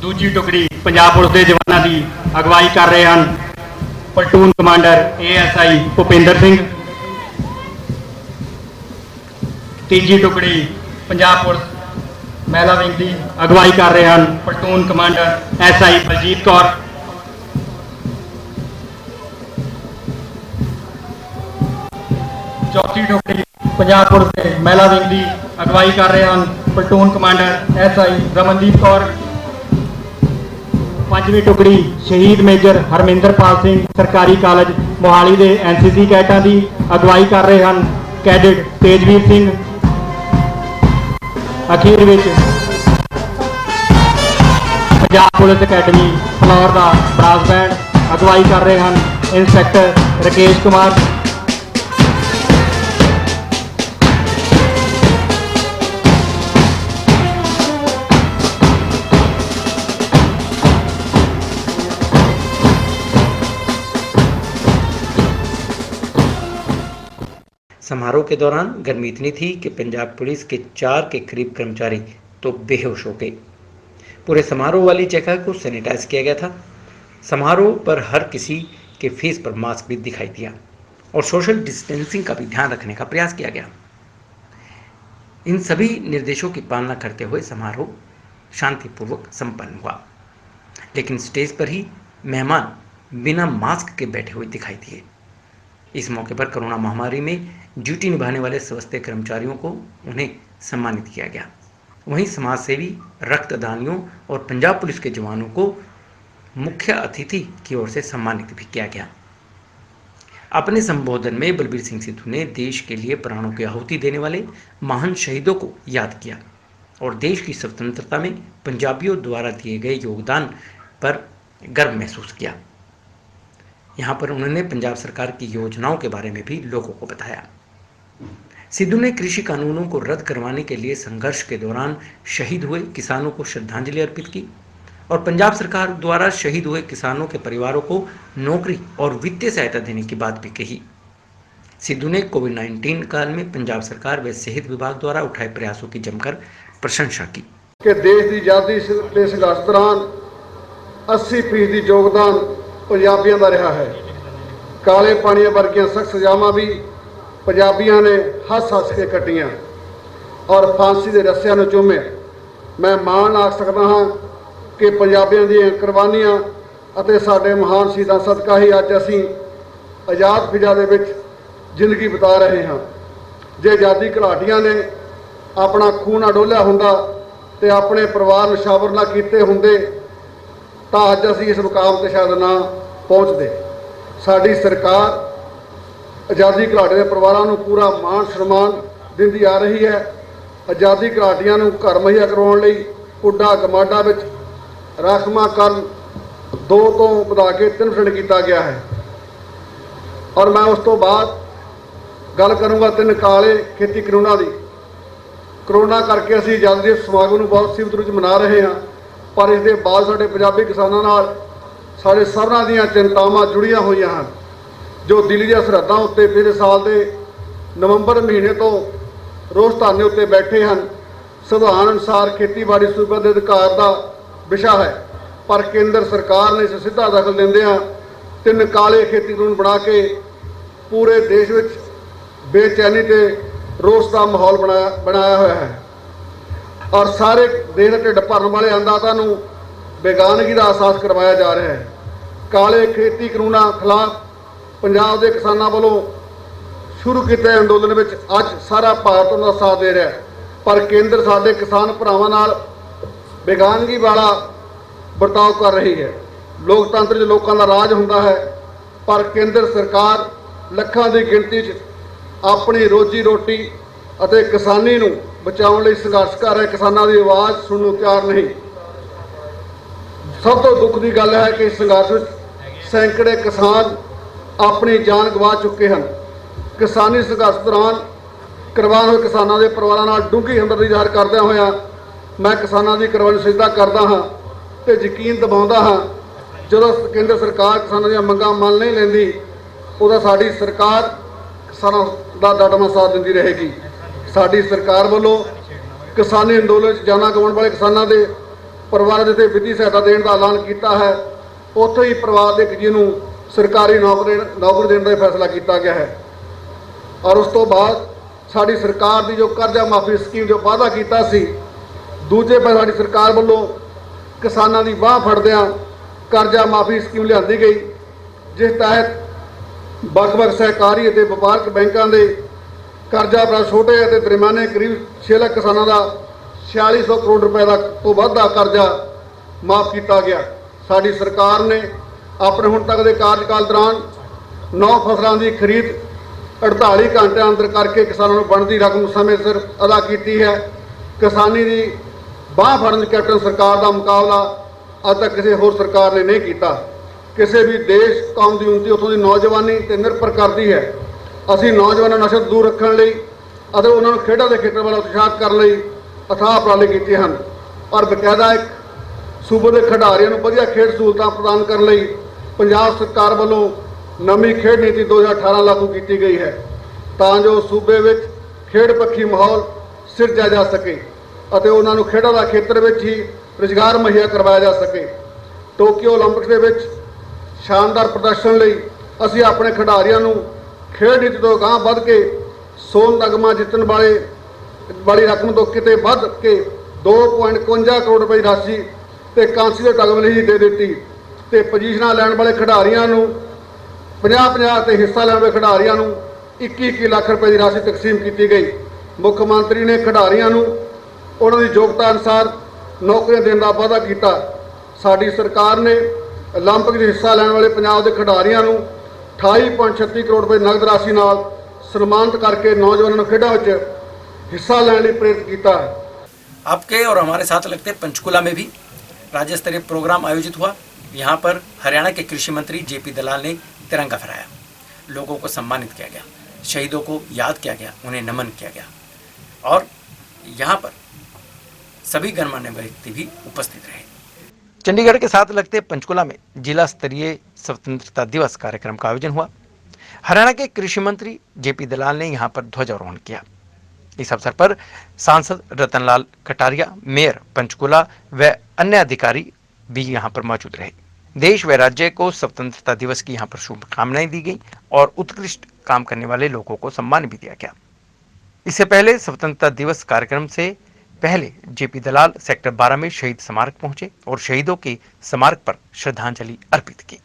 दूजी टुकड़ी पंजाब पुलिस के जवानों की अगवाई कर रहे हैं platoon commander ASI Bhupinder Singh, ਤੀਜੀ ਟੁਕੜੀ ਪੰਜਾਬ ਪੁਲਿਸ ਮਹਿਲਾ ਵਿੰਗ ਦੀ ਅਗਵਾਈ ਕਰ ਰਹੇ ਹਨ platoon commander SI Baljeet Kaur. ਚੌਥੀ ਟੁਕੜੀ ਪੰਜਾਬ ਪੁਲਿਸ ਦੇ ਮਹਿਲਾ ਵਿੰਗ ਦੀ ਅਗਵਾਈ ਕਰ ਰਹੇ ਹਨ platoon commander SI Ramandeep Kaur. ਪੰਜਵੀਂ ਟੁਕੜੀ ਸ਼ਹੀਦ ਮੇਜਰ ਹਰਮਿੰਦਰਪਾਲ ਸਿੰਘ ਸਰਕਾਰੀ ਕਾਲਜ ਮੋਹਾਲੀ ਦੇ NCC ਕੈਡਟਾਂ ਦੀ ਅਗਵਾਈ ਕਰ ਰਹੇ ਹਨ ਕੈਡਟ ਤੇਜਵੀਰ ਸਿੰਘ। ਅਖੀਰ ਵਿੱਚ ਪੰਜਾਬ ਪੁਲਿਸ ਅਕੈਡਮੀ ਫਲੋਰ ਦਾ ਬ੍ਰਾਸ ਬੈਂਡ ਅਗਵਾਈ ਕਰ ਰਹੇ ਹਨ ਇੰਸਪੈਕਟਰ ਰਕੇਸ਼ ਕੁਮਾਰ। समारोह के दौरान गर्मी इतनी थी कि पंजाब पुलिस के 4 के करीब कर्मचारी तो बेहोश हो गए। पूरे समारोह वाली जगह को सैनिटाइज किया गया था। समारोह पर हर किसी के फेस पर मास्क भी दिखाई दिया और सोशल डिस्टेंसिंग का भी ध्यान रखने का प्रयास किया गया। इन सभी निर्देशों की पालना करते हुए समारोह शांतिपूर्वक संपन्न हुआ, लेकिन स्टेज पर ही मेहमान बिना मास्क के बैठे हुए दिखाई दिए। इस मौके पर कोरोना महामारी में ड्यूटी निभाने वाले स्वास्थ्य कर्मचारियों को उन्हें सम्मानित किया गया। वहीं समाजसेवी, रक्तदानियों और पंजाब पुलिस के जवानों को मुख्य अतिथि की ओर से सम्मानित भी किया गया। अपने संबोधन में बलबीर सिंह सिद्धू ने देश के लिए प्राणों की आहुति देने वाले महान शहीदों को याद किया और देश की स्वतंत्रता में पंजाबियों द्वारा दिए गए योगदान पर गर्व महसूस किया। यहाँ पर उन्होंने पंजाब सरकार की योजनाओं के बारे में भी लोगों को बताया। सिद्धू ने कृषि कानूनों को रद्द करवाने के लिए संघर्ष के दौरान शहीद हुए किसानों को श्रद्धांजलि अर्पित की और पंजाब सरकार द्वारा शहीद हुए किसानों के परिवारों को नौकरी और वित्तीय सहायता देने की बात भी कही। सिद्धू ने कोविड-19 काल में पंजाब सरकार व सेहत विभाग द्वारा उठाए प्रयासों की जमकर प्रशंसा की। कि देश की आज़ादी के संघर्ष दौरान 80% योगदान पंजाबियों का रहा है। काले पानिया वर्गिया सख्त सजावां भी पंजाबियों ने हस हस के कटियां और फांसी के रस्सियां नूं चूमिया। मैं माण आख सकदा हाँ कि पंजाबियों दी कुर्बानियां अते साडे महान शहीदां सदका ही अज असीं आज़ाद फिजा दे विच जिंदगी बिता रहे हाँ। जे आज़ादी घुलाटियां ने अपना खून ना डोलिया हुंदा ते अपने परिवार नशावर ना कीते हुंदे ਤਾਂ ਅੱਜ ਅਸੀਂ ਇਸ ਮੁਕਾਮ ਤੇ ਸ਼ਾਇਦ ਨਾ ਪਹੁੰਚਦੇ। ਸਾਡੀ ਸਰਕਾਰ ਆਜ਼ਾਦੀ ਘੁਲਾਟੀਆਂ ਦੇ ਪਰਿਵਾਰਾਂ ਨੂੰ ਪੂਰਾ ਮਾਣ ਸਨਮਾਨ ਦਿੰਦੀ ਆ ਰਹੀ ਹੈ। ਆਜ਼ਾਦੀ ਘੁਲਾਟੀਆਂ ਨੂੰ ਘਰ ਮੁਹੱਈਆ ਕਰਵਾਉਣ ਲਈ ਪੁੱਡਾ ਗਮਾਡਾ ਵਿੱਚ ਰਾਖਵਾਂ ਕੱਲ 2 ਤੋਂ ਵਧਾ ਕੇ 3% ਕੀਤਾ ਗਿਆ ਹੈ। ਔਰ ਮੈਂ ਉਸ ਤੋਂ ਬਾਅਦ ਗੱਲ ਕਰੂੰਗਾ 3 ਕਾਲੇ ਖੇਤੀ ਕਾਨੂੰਨਾਂ ਦੀ। ਕਰੋਨਾ ਕਰਕੇ ਅਸੀਂ ਆਜ਼ਾਦੀ ਦੇ ਸਮਾਗਮ ਨੂੰ ਬਹੁਤ ਸੀਮਤ ਰੂਪ ਵਿੱਚ ਮਨਾ ਰਹੇ ਹਾਂ, पर इसके बाद साढ़े पंजाबी किसानों नाल साढ़े सबरां दीयां चिंतावां जुड़ियां होईयां हन जो दिल्ली दी सरहदां उत्ते पिछले साल के नवंबर महीने तो रोज़ धरने उत्ते बैठे हैं। संविधान अनुसार खेतीबाड़ी सूबे के अधिकार का विषय है, पर केंद्र सरकार ने इस सीधा दखल देंदियां 3 काले खेती कानून बना के पूरे देश में बेचैनी ते रोस का माहौल बनाया हुआ है और सारे देश के ढिड भरन वाले अंदाता नूं बेगानगी का एहसास करवाया जा रहा है। काले खेती कानूनों खिलाफ पंजाब के किसानों वालों शुरू किए अंदोलन में अज सारा भारत उनका साथ दे रहा है, पर केंद्र साडे किसान भरावां नाल बेगानगी वाला बर्ताव कर रही है। लोकतंत्र च लोगों का राज हुंदा है, पर केंद्र सरकार लखां की गिणती अपनी रोजी रोटी ਅਤੇ किसानी नूं बचाउण लई संघर्ष कर रहे किसानों की आवाज़ सुनने नूं तैयार नहीं। सब तो दुख की गल है कि इस संघर्ष में सैकड़े किसान अपनी जान गवा चुके हैं। किसानी संघर्ष दौरान कुर्बान हुए किसानों के परिवारों नाल डूंघी हमदर्दी ज़ाहिर करदे होया मैं किसानों की कुर्बानी सजदा करदा हाँ ते यकीन दिवाउंदा हाँ जदों केंद्र सरकार किसानों दी मंगां मन नहीं लैंदी उदों साडी सरकार किसानों दा डटवां साथ दिंदी रहेगी। साडी सरकार वालों किसानी अंदोलन जाना गवाउण वाले किसानों के परिवार जिते वित्तीय सहायता देने का ऐलान किया है, उत्थे ही परिवार के एक जी नूं सरकारी नौकरी देने का फैसला किया गया है। और उस तो बाद ਸਾਡੀ ਸਰਕਾਰ ਦੀ ਜੋ ਕਰਜ਼ਾ ਮਾਫੀ ਸਕੀਮ ਜੋ ਵਾਅਦਾ ਕੀਤਾ ਸੀ, ਦੂਜੇ ਪਾਸੇ ਸਾਡੀ ਸਰਕਾਰ ਵੱਲੋਂ ਕਿਸਾਨਾਂ ਦੀ ਬਾਂਹ ਫੜਦਿਆਂ ਕਰਜ਼ਾ ਮਾਫੀ ਸਕੀਮ ਲਿਆਂਦੀ ਗਈ, ਜਿਸ ਤਹਿਤ ਵੱਖ-ਵੱਖ ਸਹਿਕਾਰੀ ਅਤੇ ਵਪਾਰਕ ਬੈਂਕਾਂ ਦੇ ਕਰਜ਼ਾ ਬੜਾ ਛੋਟੇ ਅਤੇ ਦਰਮਿਆਨੇ ਕਰੀਬ 6 ਲੱਖ ਕਿਸਾਨਾਂ ਦਾ 4600 ਕਰੋੜ ਰੁਪਏ ਦਾ ਤੋਂ ਵੱਧ ਦਾ ਕਰਜ਼ਾ ਮਾਫ ਕੀਤਾ ਗਿਆ। ਸਾਡੀ ਸਰਕਾਰ ਨੇ ਆਪਣੇ ਹੁਣ ਤੱਕ ਦੇ ਕਾਰਜਕਾਲ ਦੌਰਾਨ 9 ਫਸਲਾਂ ਦੀ ਖਰੀਦ 48 ਘੰਟਿਆਂ ਅੰਦਰ ਕਰਕੇ ਕਿਸਾਨਾਂ ਨੂੰ ਬਣਦੀ ਰਕਮ ਸਮੇਂ ਸਿਰ ਅਦਾ ਕੀਤੀ ਹੈ। ਕਿਸਾਨੀ ਦੀ ਬਾਂਹ ਫੜਨ 'ਚ ਕੈਪਟਨ ਸਰਕਾਰ ਦਾ ਮੁਕਾਬਲਾ ਅੱਜ ਤੱਕ ਕਿਸੇ ਹੋਰ ਸਰਕਾਰ ਨੇ ਨਹੀਂ ਕੀਤਾ। ਕਿਸੇ ਵੀ ਦੇਸ਼ ਕੌਮ ਦੀ ਉੱਨਤੀ ਉੱਥੋਂ ਦੀ ਨੌਜਵਾਨੀ ਤੇ ਨਿਰਭਰ ਕਰਦੀ ਹੈ। ਅਸੀਂ ਨੌਜਵਾਨਾਂ ਨੂੰ ਨਸ਼ੇ ਤੋਂ ਦੂਰ ਰੱਖਣ ਲਈ ਅਤੇ ਉਹਨਾਂ ਨੂੰ ਖੇਡਾਂ ਦੇ ਖੇਤਰ ਵੱਲ ਉਤਸ਼ਾਹਿਤ ਕਰਨ ਲਈ ਅਥਾਹ ਉਪਰਾਲੇ ਕੀਤੇ ਹਨ, ਔਰ ਬਕਾਇਦਾ ਇੱਕ ਸੂਬੇ ਦੇ ਖਿਡਾਰੀਆਂ ਨੂੰ ਵਧੀਆ ਖੇਡ ਸਹੂਲਤਾਂ ਪ੍ਰਦਾਨ ਕਰਨ ਲਈ ਪੰਜਾਬ ਸਰਕਾਰ ਵੱਲੋਂ ਨਵੀਂ ਖੇਡ ਨੀਤੀ 2018 ਲਾਗੂ ਕੀਤੀ ਗਈ ਹੈ, ਤਾਂ ਜੋ ਸੂਬੇ ਵਿੱਚ ਖੇਡ ਪੱਖੀ ਮਾਹੌਲ ਸਿਰਜਿਆ ਜਾ ਸਕੇ ਅਤੇ ਉਹਨਾਂ ਨੂੰ ਖੇਡਾਂ ਦਾ ਖੇਤਰ ਵਿੱਚ ਹੀ ਰੁਜ਼ਗਾਰ ਮੁਹੱਈਆ ਕਰਵਾਇਆ ਜਾ ਸਕੇ। ਟੋਕੀਓ ਓਲੰਪਿਕਸ ਦੇ ਵਿੱਚ ਸ਼ਾਨਦਾਰ ਪ੍ਰਦਰਸ਼ਨ ਲਈ ਅਸੀਂ ਆਪਣੇ ਖਿਡਾਰੀਆਂ ਨੂੰ ਖੇਡ ਨੀਤੀ ਤੋਂ ਅਗਾਂਹ ਵੱਧ ਕੇ ਸੋਨ ਤਗਮਾ ਜਿੱਤਣ ਵਾਲੀ ਰਕਮ ਤੋਂ ਕਿਤੇ ਵੱਧ ਕੇ 2.51 ਕਰੋੜ ਰੁਪਏ ਦੀ ਰਾਸ਼ੀ ਤੇ ਕਾਂਸੀ ਦੇ ਤਗਮੇ ਲਈ ਦੇ ਦਿੱਤੀ ਤੇ ਪੋਜੀਸ਼ਨਾਂ ਲੈਣ ਵਾਲੇ ਖਿਡਾਰੀਆਂ ਨੂੰ 50-50 ਤੇ ਹਿੱਸਾ ਲੈਣ ਵਾਲੇ ਖਿਡਾਰੀਆਂ ਨੂੰ 21 ਲੱਖ ਰੁਪਏ ਦੀ ਰਾਸ਼ੀ ਤਕਸੀਮ ਕੀਤੀ ਗਈ। ਮੁੱਖ ਮੰਤਰੀ ਨੇ ਖਿਡਾਰੀਆਂ ਨੂੰ ਉਹਨਾਂ ਦੀ ਯੋਗਤਾ ਅਨੁਸਾਰ ਨੌਕਰੀਆਂ ਦੇਣ ਦਾ ਵਾਅਦਾ ਕੀਤਾ। ਸਾਡੀ ਸਰਕਾਰ ਨੇ ਓਲੰਪਿਕ ਵਿੱਚ ਹਿੱਸਾ ਲੈਣ ਵਾਲੇ ਪੰਜਾਬ ਦੇ ਖਿਡਾਰੀਆਂ ਨੂੰ 28.36 ਕਰੋੜ ਰੁਪਏ ਨਗਦ ਰਾਸ਼ि ਨਾਲ ਸਨਮਾਨਿਤ करके नौजवानों को खेडों में हिस्सा लेने लिए प्रेरित किया है। आपके और हमारे साथ लगते पंचकुला में भी राज्य स्तरीय प्रोग्राम आयोजित हुआ। यहाँ पर हरियाणा के कृषि मंत्री जेपी दलाल ने तिरंगा फहराया, लोगों को सम्मानित किया गया, शहीदों को याद किया गया, उन्हें नमन किया गया और यहाँ पर सभी गणमान्य व्यक्ति भी उपस्थित रहे। चंडीगढ़ के साथ लगते पंचकुला में जिला स्तरीय स्वतंत्रता दिवस कार्यक्रम का आयोजन हुआ। हरियाणा के कृषि मंत्री जेपी दलाल ने यहां पर ध्वजारोहण किया। इस अवसर पर सांसद रतनलाल कटारिया, मेयर पंचकुला व अन्य अधिकारी भी यहां पर मौजूद रहे। देश व राज्य को स्वतंत्रता दिवस की यहां पर शुभकामनाएं दी गई और उत्कृष्ट काम करने वाले लोगों को सम्मान भी दिया गया। इससे पहले स्वतंत्रता दिवस कार्यक्रम से पहले जेपी दलाल सेक्टर 12 में शहीद स्मारक पहुंचे और शहीदों के स्मारक पर श्रद्धांजलि अर्पित की।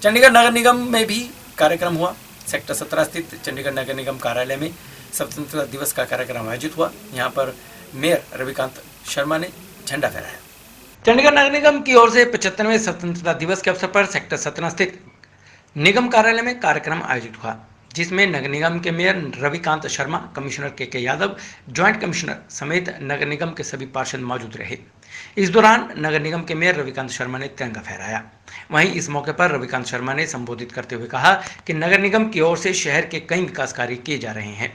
चंडीगढ़ नगर निगम में भी कार्यक्रम हुआ। सेक्टर 17 स्थित चंडीगढ़ नगर निगम कार्यालय में स्वतंत्रता दिवस का कार्यक्रम आयोजित हुआ। यहाँ पर मेयर रविकांत शर्मा ने झंडा फहराया। चंडीगढ़ नगर निगम की ओर से 75वें स्वतंत्रता दिवस के अवसर पर सेक्टर 17 स्थित निगम कार्यालय में कार्यक्रम आयोजित हुआ, जिसमें नगर निगम के मेयर रविकांत शर्मा, कमिश्नर के यादव, ज्वाइंट कमिश्नर समेत नगर निगम के सभी पार्षद मौजूद रहे। इस दौरान नगर निगम के मेयर रविकांत शर्मा ने तिरंगा फहराया। वहीं इस मौके पर रविकांत शर्मा ने संबोधित करते हुए कहा कि नगर निगम की ओर से शहर के कई विकास कार्य किए जा रहे हैं।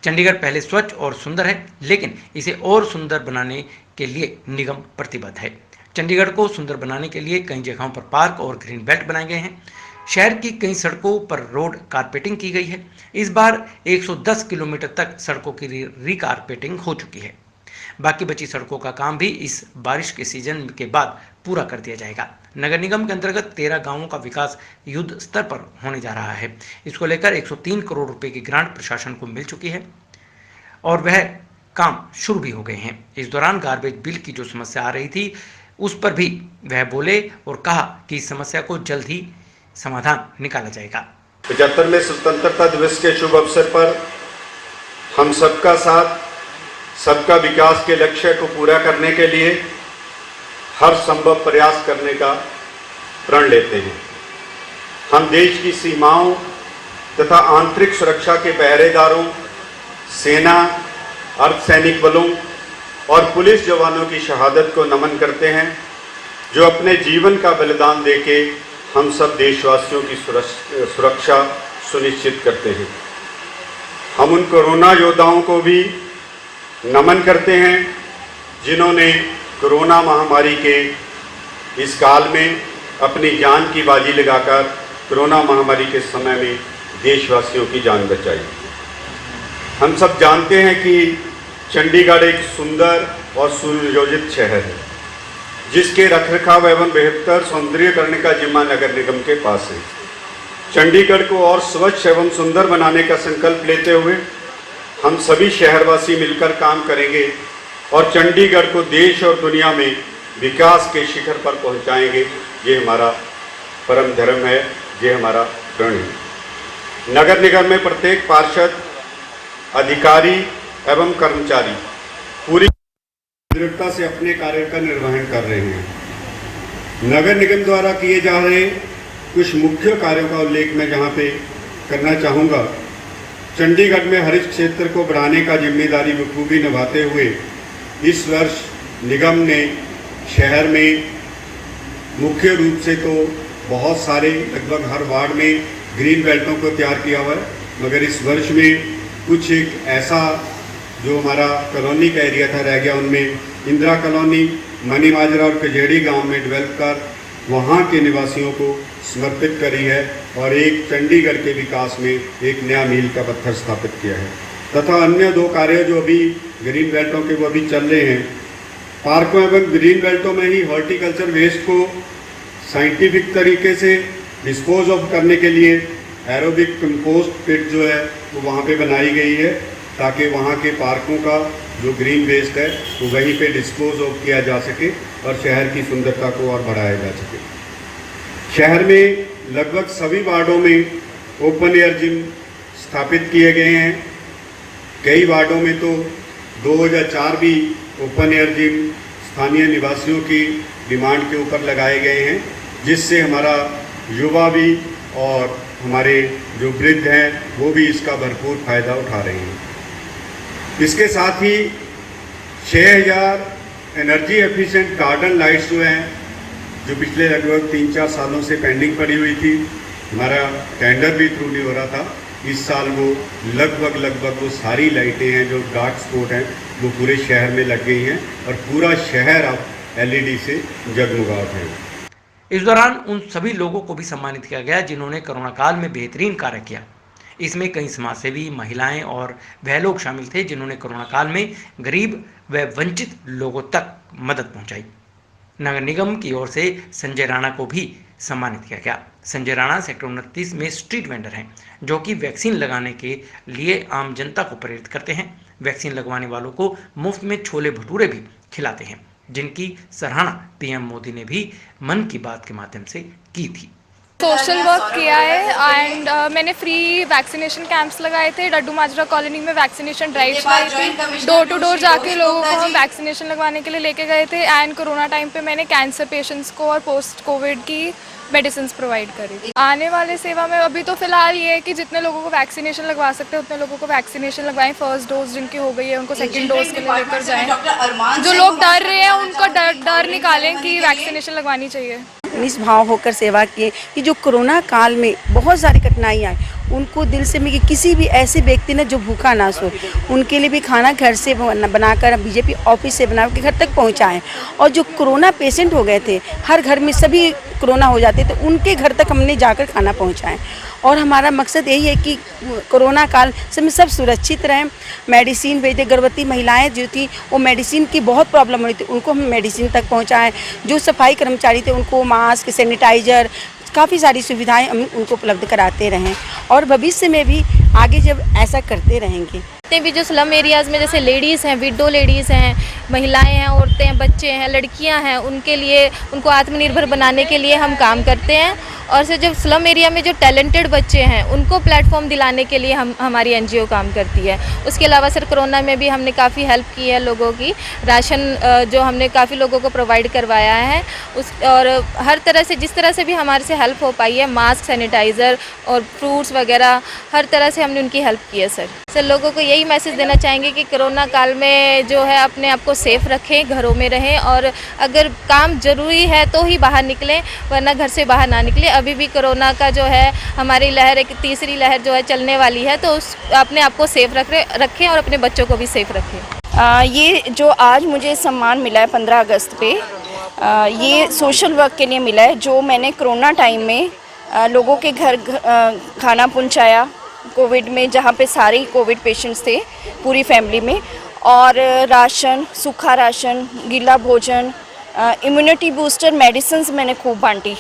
चंडीगढ़ पहले स्वच्छ और सुंदर है, लेकिन इसे और सुंदर बनाने के लिए निगम प्रतिबद्ध है। चंडीगढ़ को सुंदर बनाने के लिए कई जगहों पर पार्क और ग्रीन बेल्ट बनाए गए हैं। शहर की कई सड़कों पर रोड कारपेटिंग की गई है। इस बार 110 किलोमीटर तक सड़कों की रीकारपेटिंग हो चुकी है। बाकी बची सड़कों का काम भी इस बारिश के सीजन के बाद पूरा कर दिया जाएगा। नगर निगम के अंतर्गत 13 गांवों का विकास युद्ध स्तर पर होने जा रहा है। इसको लेकर 103 करोड़ रुपए की ग्रांट प्रशासन को मिल चुकी है और वह काम शुरू भी हो गए हैं। इस दौरान गार्बेज बिल की जो समस्या आ रही थी, उस पर भी वह बोले और कहा कि इस समस्या को जल्द ही समाधान निकाला जाएगा। 75वें स्वतंत्रता दिवस के शुभ अवसर पर हम सबका साथ, सबका विकास के लक्ष्य को पूरा करने के लिए हर संभव प्रयास करने का प्रण लेते हैं। हम देश की सीमाओं तथा आंतरिक सुरक्षा के पहरेदारों, सेना, अर्धसैनिक बलों और पुलिस जवानों की शहादत को नमन करते हैं, जो अपने जीवन का बलिदान देके हम सब देशवासियों की सुरक्षा सुनिश्चित करते हैं। हम उन कोरोना योद्धाओं को भी नमन करते हैं जिन्होंने कोरोना महामारी के इस काल में अपनी जान की बाजी लगाकर कोरोना महामारी के समय में देशवासियों की जान बचाई। हम सब जानते हैं कि चंडीगढ़ एक सुंदर और सुनियोजित शहर है, जिसके रखरखाव एवं बेहतर सौंदर्यीकरण का जिम्मा नगर निगम के पास है। चंडीगढ़ को और स्वच्छ एवं सुंदर बनाने का संकल्प लेते हुए हम सभी शहरवासी मिलकर काम करेंगे और चंडीगढ़ को देश और दुनिया में विकास के शिखर पर पहुंचाएंगे। ये हमारा परम धर्म है, ये हमारा प्रण है। नगर निगम में प्रत्येक पार्षद, अधिकारी एवं कर्मचारी पूरी दृढ़ता से अपने कार्य का निर्वहन कर रहे हैं। नगर निगम द्वारा किए जा रहे कुछ मुख्य कार्यों का उल्लेख मैं जहाँ पे करना चाहूँगा। चंडीगढ़ में हरित क्षेत्र को बढ़ाने का जिम्मेदारी बखूबी निभाते हुए इस वर्ष निगम ने शहर में मुख्य रूप से तो बहुत सारे, लगभग हर वार्ड में ग्रीन बेल्टों को तैयार किया हुआ है, मगर इस वर्ष में कुछ एक ऐसा जो हमारा कॉलोनी का एरिया था रह गया, उनमें इंदिरा कॉलोनी, मनी माजरा और कजेड़ी गांव में डेवलप कर वहां के निवासियों को समर्पित करी है और एक चंडीगढ़ के विकास में एक नया मील का पत्थर स्थापित किया है। तथा अन्य 2 कार्य जो अभी ग्रीन बेल्टों के वो अभी चल रहे हैं। पार्कों एवं ग्रीन बेल्टों में ही हॉर्टिकल्चर वेस्ट को साइंटिफिक तरीके से डिस्पोज ऑफ करने के लिए एरोबिक कंपोस्ट पिट जो है वो वहाँ पे बनाई गई है, ताकि वहाँ के पार्कों का जो ग्रीन वेस्ट है वो वहीं पे डिस्पोज ऑफ किया जा सके और शहर की सुंदरता को और बढ़ाया जा सके। शहर में लगभग सभी वार्डों में ओपन एयर जिम स्थापित किए गए हैं। कई वार्डों में तो 2 या 4 भी ओपन एयर जिम स्थानीय निवासियों की डिमांड के ऊपर लगाए गए हैं, जिससे हमारा युवा भी और हमारे जो वृद्ध हैं वो भी इसका भरपूर फ़ायदा उठा रहे हैं। इसके साथ ही 6000 एनर्जी एफिशिएंट गार्डन लाइट्स जो हैं, जो पिछले लगभग 3-4 सालों से पेंडिंग पड़ी हुई थी, हमारा टेंडर भी थ्रू नहीं हो रहा था, इस साल वो लगभग वो सारी लाइटें हैं जो डार्क स्पॉट हैं वो पूरे शहर में लग गई हैं और पूरा शहर अब LED से जगमगा उठा है। इस दौरान उन सभी लोगों को भी सम्मानित किया गया जिन्होंने कोरोना काल में बेहतरीन कार्य किया। इसमें कई समाजसेवी, महिलाएं और वह लोग शामिल थे जिन्होंने कोरोना काल में गरीब व वंचित लोगों तक मदद पहुंचाई। नगर निगम की ओर से संजय राणा को भी सम्मानित किया गया। संजय राणा सेक्टर 29 में स्ट्रीट वेंडर हैं, जो कि वैक्सीन लगाने के लिए आम जनता को प्रेरित करते हैं। वैक्सीन लगवाने वालों को मुफ्त में छोले भटूरे भी खिलाते हैं, जिनकी सराहना पीएम मोदी ने भी मन की बात के माध्यम से की थी। सोशल वर्क किया है एंड मैंने फ्री वैक्सीनेशन कैंप्स लगाए थे। डड्डू माजरा कॉलोनी में वैक्सीनेशन ड्राइव चलाई थी। डोर टू डोर जाके लोगों को हम वैक्सीनेशन लगवाने के लिए लेके गए थे एंड कोरोना टाइम पे मैंने कैंसर पेशेंट्स को और पोस्ट कोविड की मेडिसिन प्रोवाइड करी। आने वाले सेवा में अभी तो फिलहाल ये है कि जितने लोगों को वैक्सीनेशन लगवा सकते हैं उतने लोगों को वैक्सीनेशन लगवाएं। फर्स्ट डोज जिनकी हो गई है उनको सेकंड डोज के लिए लेकर जाएं। जो लोग डर रहे हैं उनका डर निकालें कि वैक्सीनेशन लगवानी चाहिए। निष्भाव होकर सेवा किए कि जो कोरोना काल में बहुत सारी कठिनाइयाँ आई, उनको दिल से मैं कि किसी भी ऐसे व्यक्ति ने जो भूखा ना सो, उनके लिए भी खाना घर से बनाकर बीजेपी ऑफिस से बना के घर तक पहुंचाएं। और जो कोरोना पेशेंट हो गए थे, हर घर में सभी कोरोना हो जाते तो उनके घर तक हमने जाकर खाना पहुंचाएं। और हमारा मकसद यही है कि कोरोना काल से सब सुरक्षित रहें। मेडिसिन भेजे, गर्भवती महिलाएं जो थी वो मेडिसिन की बहुत प्रॉब्लम हो रही थी, उनको हम मेडिसिन तक पहुंचाएं। जो सफाई कर्मचारी थे उनको मास्क, सैनिटाइज़र, काफ़ी सारी सुविधाएं हम उनको उपलब्ध कराते रहें और भविष्य में भी आगे जब ऐसा करते रहेंगे। जितने भी जो स्लम एरियाज़ में जैसे लेडीज़ हैं, विडो लेडीज़ हैं, महिलाएं हैं, औरतें हैं, बच्चे हैं, लड़कियां हैं, उनके लिए उनको आत्मनिर्भर बनाने के लिए हम काम करते हैं। और से जो स्लम एरिया में जो टैलेंटेड बच्चे हैं उनको प्लेटफॉर्म दिलाने के लिए हमारी एनजीओ काम करती है। उसके अलावा सर कोरोना में भी हमने काफ़ी हेल्प की है लोगों की, राशन जो हमने काफ़ी लोगों को प्रोवाइड करवाया है और हर तरह से जिस तरह से भी हमारे से हेल्प हो पाई है, मास्क, सैनिटाइज़र और फ्रूट्स वगैरह हर तरह से हमने उनकी हेल्प की है। सर लोगों को यही मैसेज देना चाहेंगे कि कोरोना काल में जो है अपने आप को सेफ रखें, घरों में रहें और अगर काम ज़रूरी है तो ही बाहर निकलें, वरना घर से बाहर ना निकलें। अभी भी कोरोना का जो है हमारी लहर, एक तीसरी लहर जो है चलने वाली है, तो अपने आप को सेफ रखें और अपने बच्चों को भी सेफ रखें। ये जो आज मुझे सम्मान मिला है 15 अगस्त पे, ये सोशल वर्क के लिए मिला है। जो मैंने कोरोना टाइम में लोगों के घर खाना पहुंचाया कोविड में, जहाँ पे सारे कोविड पेशेंट्स थे पूरी फैमिली में, और राशन, सूखा राशन, गीला भोजन, इम्यूनिटी बूस्टर मेडिसिन्स मैंने खूब बांटी।